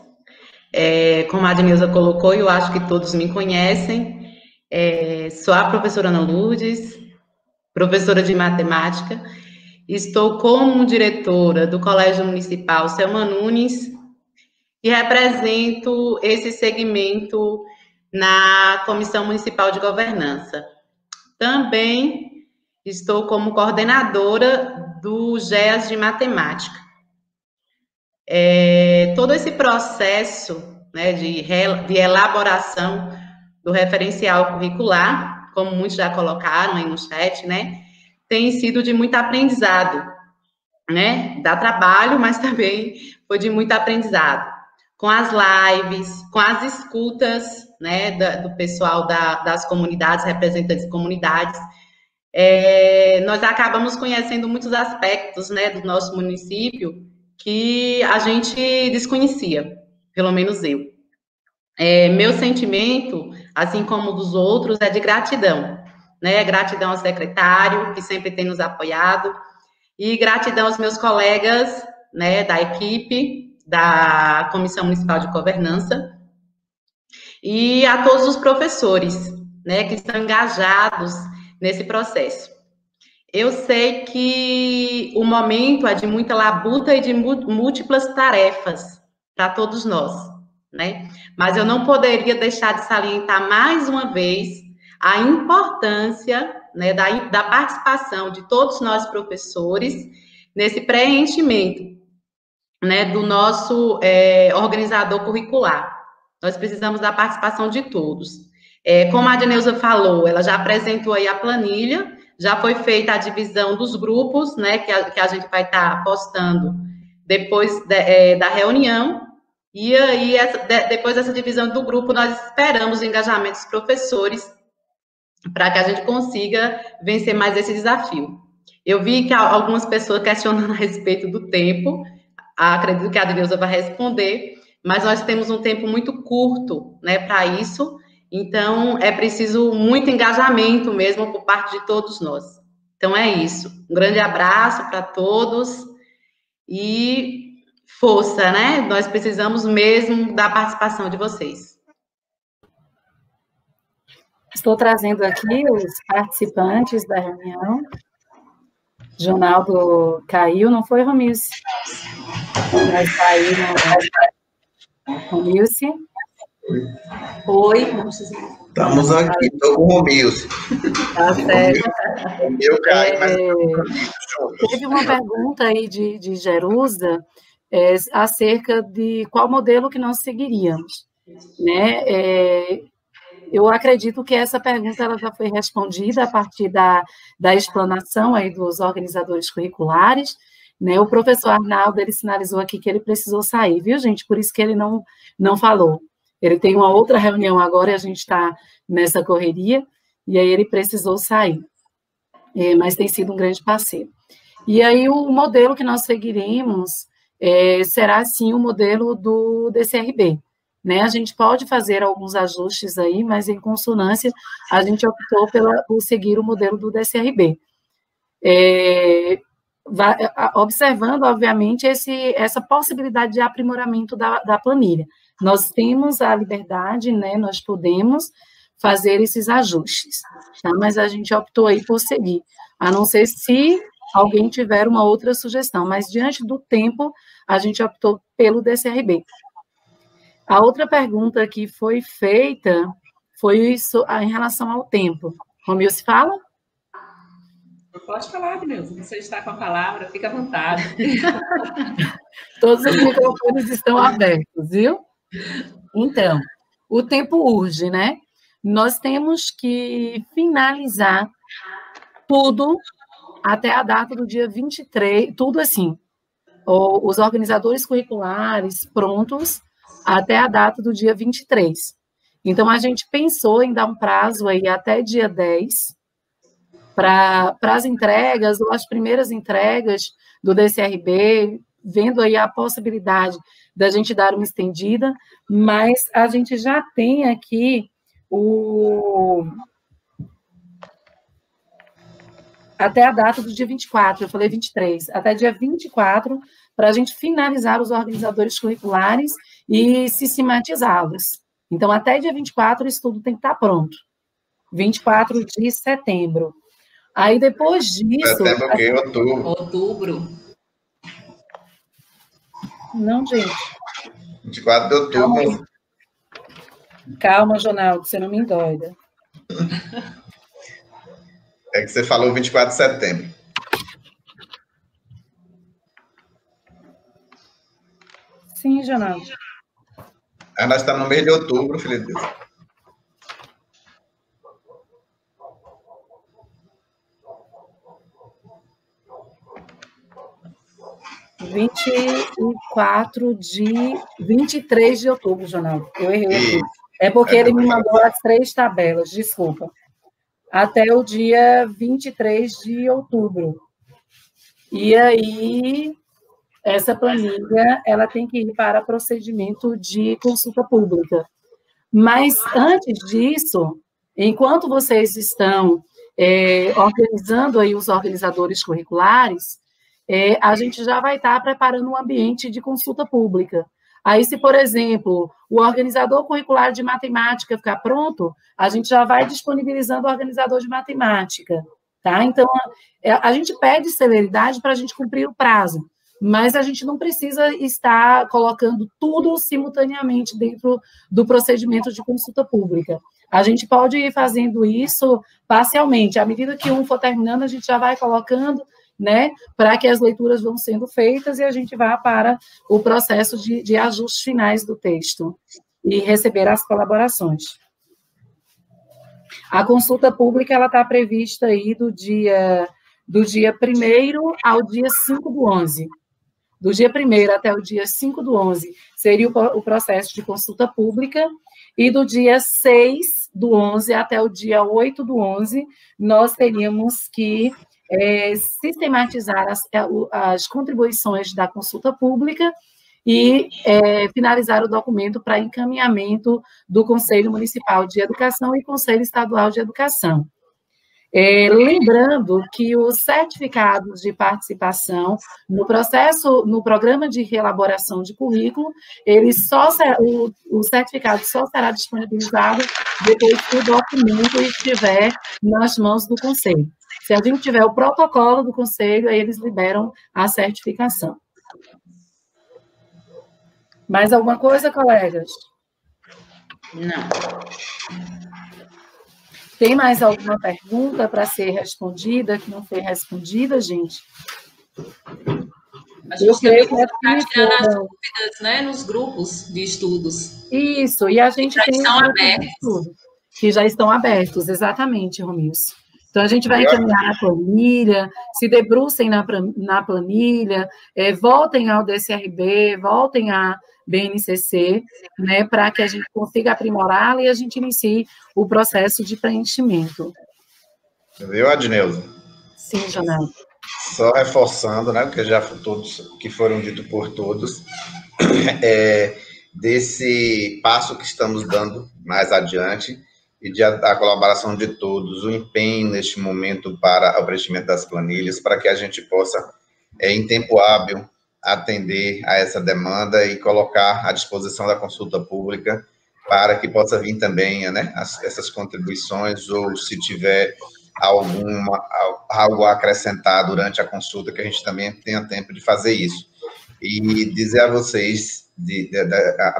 Como a Adnilza colocou, eu acho que todos me conhecem. Sou a professora Ana Lourdes, professora de matemática. Estou como diretora do Colégio Municipal Selma Nunes e represento esse segmento na Comissão Municipal de Governança. Também estou como coordenadora do GEAS de Matemática. Todo esse processo, né, de elaboração do referencial curricular, como muitos já colocaram aí no chat, né, tem sido de muito aprendizado, né, dá trabalho, mas também foi de muito aprendizado, com as lives, com as escutas, né, do pessoal das comunidades, representantes de comunidades. Nós acabamos conhecendo muitos aspectos, né, do nosso município que a gente desconhecia, pelo menos eu. Meu sentimento, assim como dos outros, é de gratidão, né? Gratidão ao secretário, que sempre tem nos apoiado, e gratidão aos meus colegas, né, da equipe, da Comissão Municipal de Governança, e a todos os professores, né, que estão engajados nesse processo. Eu sei que o momento é de muita labuta e de múltiplas tarefas para todos nós, né? Mas eu não poderia deixar de salientar mais uma vez a importância, né, da participação de todos nós professores nesse preenchimento, né, do nosso organizador curricular. Nós precisamos da participação de todos. Como a Adneuza falou, ela já apresentou aí a planilha, já foi feita a divisão dos grupos, né, que a gente vai estar postando depois da reunião, e aí, depois dessa divisão do grupo, nós esperamos o engajamento dos professores para que a gente consiga vencer mais esse desafio. Eu vi que algumas pessoas questionando a respeito do tempo, acredito que a Adneuza vai responder, mas nós temos um tempo muito curto, né, para isso, então é preciso muito engajamento mesmo por parte de todos nós. Então é isso. Um grande abraço para todos e força, né? Nós precisamos mesmo da participação de vocês. Estou trazendo aqui os participantes da reunião. Jonaldo caiu, não foi, Romilce? Mas caiu, Romilce? Oi. Estamos aqui, estou com o Romilce. Tá certo. O meu caiu, mas... Teve uma pergunta aí de Jerusa acerca de qual modelo que nós seguiríamos, né? Eu acredito que essa pergunta ela já foi respondida a partir da explanação aí dos organizadores curriculares, né? O professor Arnaldo, ele sinalizou aqui que ele precisou sair, viu, gente? Por isso que ele não falou. Ele tem uma outra reunião agora e a gente está nessa correria, e aí ele precisou sair. Mas tem sido um grande parceiro. E aí o modelo que nós seguiremos será, sim, o modelo do DCRB, né? A gente pode fazer alguns ajustes aí, mas em consonância a gente optou por seguir o modelo do DCRB. Observando, obviamente, essa possibilidade de aprimoramento da planilha. Nós temos a liberdade, né? Nós podemos fazer esses ajustes, tá? Mas a gente optou aí por seguir, a não ser se alguém tiver uma outra sugestão, mas diante do tempo, a gente optou pelo DCRB. A outra pergunta que foi feita foi isso em relação ao tempo. Romilce, fala? Pode falar, Adneuza, você está com a palavra, fica à vontade. Todos os microfones estão abertos, viu? Então, o tempo urge, né? Nós temos que finalizar tudo até a data do dia 23, tudo assim, os organizadores curriculares prontos até a data do dia 23. Então, a gente pensou em dar um prazo aí até dia 10 para as entregas, ou as primeiras entregas do DCRB, vendo aí a possibilidade da gente dar uma estendida, mas a gente já tem aqui até a data do dia 24, eu falei 23, até dia 24, para a gente finalizar os organizadores curriculares e sistematizá-los. Então, até dia 24, isso tudo tem que estar pronto. 24 de setembro. Aí, depois disso... Setembro o quê? Outubro. Outubro. Não, gente. 24 de outubro. Calma, Jonaldo, você não me endoida. É que você falou 24 de setembro. Sim, Jonaldo. Nós estamos no mês de outubro, filho de Deus. de 23 de outubro, Jonaldo. Eu errei aqui. É porque ele me mandou as 3 tabelas, desculpa. Até o dia 23 de outubro. E aí, essa planilha, ela tem que ir para procedimento de consulta pública. Mas, antes disso, enquanto vocês estão organizando aí os organizadores curriculares, a gente já vai estar preparando um ambiente de consulta pública. Aí, se, por exemplo, o organizador curricular de matemática ficar pronto, a gente já vai disponibilizando o organizador de matemática, tá? Então, a gente pede celeridade para a gente cumprir o prazo, mas a gente não precisa estar colocando tudo simultaneamente dentro do procedimento de consulta pública. A gente pode ir fazendo isso parcialmente. À medida que um for terminando, a gente já vai colocando, né, para que as leituras vão sendo feitas e a gente vá para o processo de ajustes finais do texto e receber as colaborações. A consulta pública ela está prevista aí do dia 1º ao dia 5/11. Do dia 1º até o dia 5/11 seria o processo de consulta pública, e do dia 6/11 até o dia 8/11, nós teríamos que sistematizar as contribuições da consulta pública e finalizar o documento para encaminhamento do Conselho Municipal de Educação e Conselho Estadual de Educação. Lembrando que os certificados de participação no programa de reelaboração de currículo, o certificado só será disponibilizado depois que o documento estiver nas mãos do Conselho. Se a gente tiver o protocolo do Conselho, aí eles liberam a certificação. Mais alguma coisa, colegas? Não. Tem mais alguma pergunta para ser respondida, que não foi respondida, gente? A gente também está tirando as dúvidas, né, nos grupos de estudos. Isso, e a gente já tem estão abertos. Que já estão abertos, exatamente, Romilson. Então, a gente vai encaminhar a planilha, se debrucem na planilha, voltem ao DCRB, voltem à BNCC, né, para que a gente consiga aprimorá-la e a gente inicie o processo de preenchimento. Viu, Adneuza? Sim, Jonel. Só reforçando, né, porque já todos que foram ditos por todos, desse passo que estamos dando mais adiante e a colaboração de todos, o empenho neste momento para o preenchimento das planilhas, para que a gente possa, em tempo hábil, atender a essa demanda e colocar à disposição da consulta pública para que possa vir também, né, essas contribuições, ou se tiver algo a acrescentar durante a consulta, que a gente também tenha tempo de fazer isso. E dizer a vocês,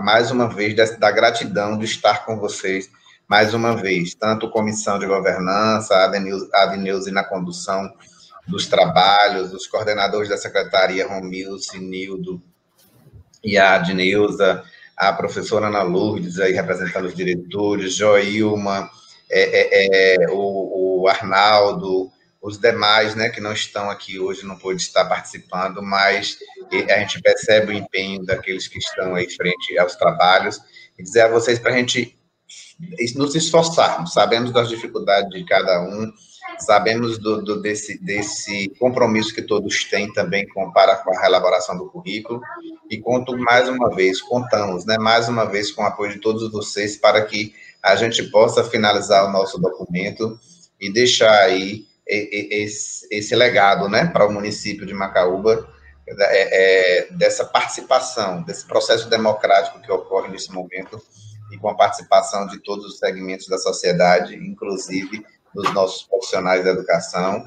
mais uma vez, da gratidão de estar com vocês, mais uma vez, tanto comissão de governança, a Adneuza na condução dos trabalhos, os coordenadores da secretaria, Romilson, Nildo e a Adneuza, a professora Ana Lourdes, aí representando os diretores, Joilma, o Arnaldo, os demais, né, que não estão aqui hoje, não pôde estar participando, mas a gente percebe o empenho daqueles que estão aí frente aos trabalhos, e dizer a vocês para a gente nos esforçarmos, sabemos das dificuldades de cada um, sabemos desse compromisso que todos têm também para com a elaboração do currículo, e conto mais uma vez, contamos, né, mais uma vez com o apoio de todos vocês para que a gente possa finalizar o nosso documento e deixar aí esse legado, né, para o município de Macaúba, dessa participação, desse processo democrático que ocorre nesse momento, e com a participação de todos os segmentos da sociedade, inclusive dos nossos profissionais da educação,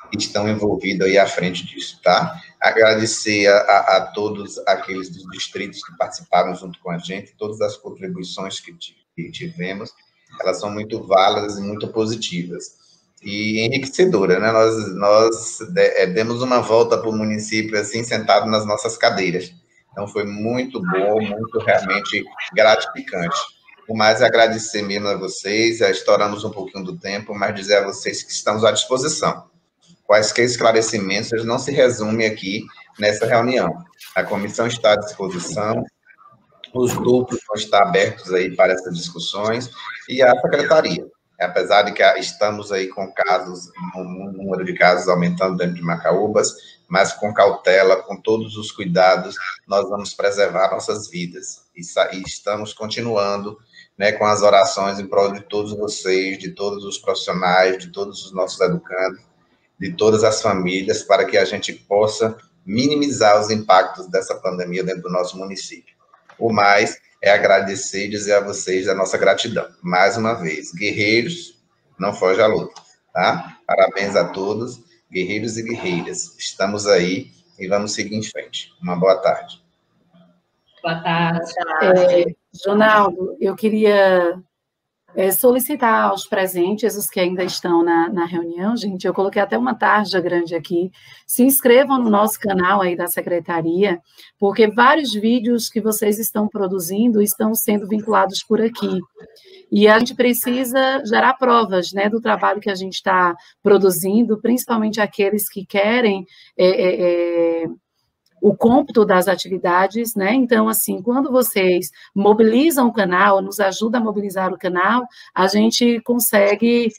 que estão envolvidos aí à frente disso, tá? Agradecer a todos aqueles dos distritos que participaram junto com a gente, todas as contribuições que tivemos, elas são muito válidas e muito positivas, e enriquecedoras, né? Nós demos uma volta para o município, assim, sentado nas nossas cadeiras. Então, foi muito bom, muito realmente gratificante. Por mais agradecer mesmo a vocês, estouramos um pouquinho do tempo, mas dizer a vocês que estamos à disposição. Quaisquer esclarecimentos, eles não se resumem aqui nessa reunião. A comissão está à disposição, os grupos vão estar abertos aí para essas discussões, e a secretaria. Apesar de que estamos aí com casos, um número de casos aumentando dentro de Macaúbas, mas com cautela, com todos os cuidados, nós vamos preservar nossas vidas. E estamos continuando né, com as orações em prol de todos vocês, de todos os profissionais, de todos os nossos educandos, de todas as famílias, para que a gente possa minimizar os impactos dessa pandemia dentro do nosso município. O mais é agradecer e dizer a vocês a nossa gratidão. Mais uma vez, guerreiros, não foge à luta, tá? Parabéns a todos, guerreiros e guerreiras. Estamos aí e vamos seguir em frente. Uma boa tarde. Boa tarde. Ronaldo, eu queria solicitar aos presentes, os que ainda estão na reunião, gente, eu coloquei até uma tarja grande aqui, se inscrevam no nosso canal aí da Secretaria, porque vários vídeos que vocês estão produzindo estão sendo vinculados por aqui. E a gente precisa gerar provas, né, do trabalho que a gente está produzindo, principalmente aqueles que querem o cômputo das atividades, né? Então, assim, quando vocês mobilizam o canal, nos ajuda a mobilizar o canal, a gente consegue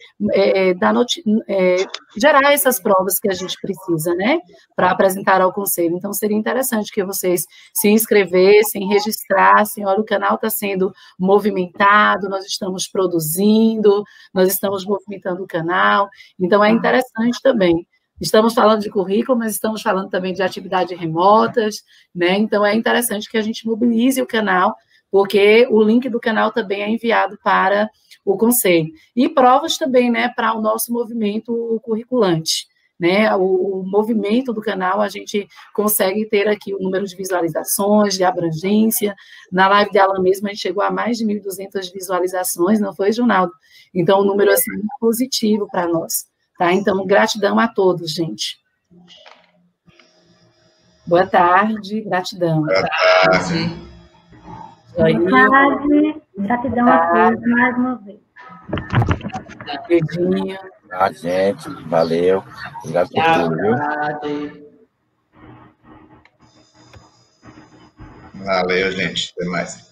gerar essas provas que a gente precisa, né? Para apresentar ao conselho. Então, seria interessante que vocês se inscrevessem, registrassem. Olha, o canal está sendo movimentado, nós estamos produzindo, nós estamos movimentando o canal. Então, é interessante também. Estamos falando de currículo, mas estamos falando também de atividades remotas, né? Então, é interessante que a gente mobilize o canal, porque o link do canal também é enviado para o conselho. E provas também, né, para o nosso movimento curriculante, né? O movimento do canal, a gente consegue ter aqui o número de visualizações, de abrangência. Na live de aula mesmo, a gente chegou a mais de 1.200 visualizações, não foi, Ronaldo? Então, um número, assim, muito positivo para nós. Tá? Então, gratidão a todos, gente. Boa tarde, gratidão. Boa tarde. Boa tarde, gratidão a todos, mais uma vez. Beijinho. Gente, valeu. Obrigado por tudo, viu? Valeu, gente. Até mais.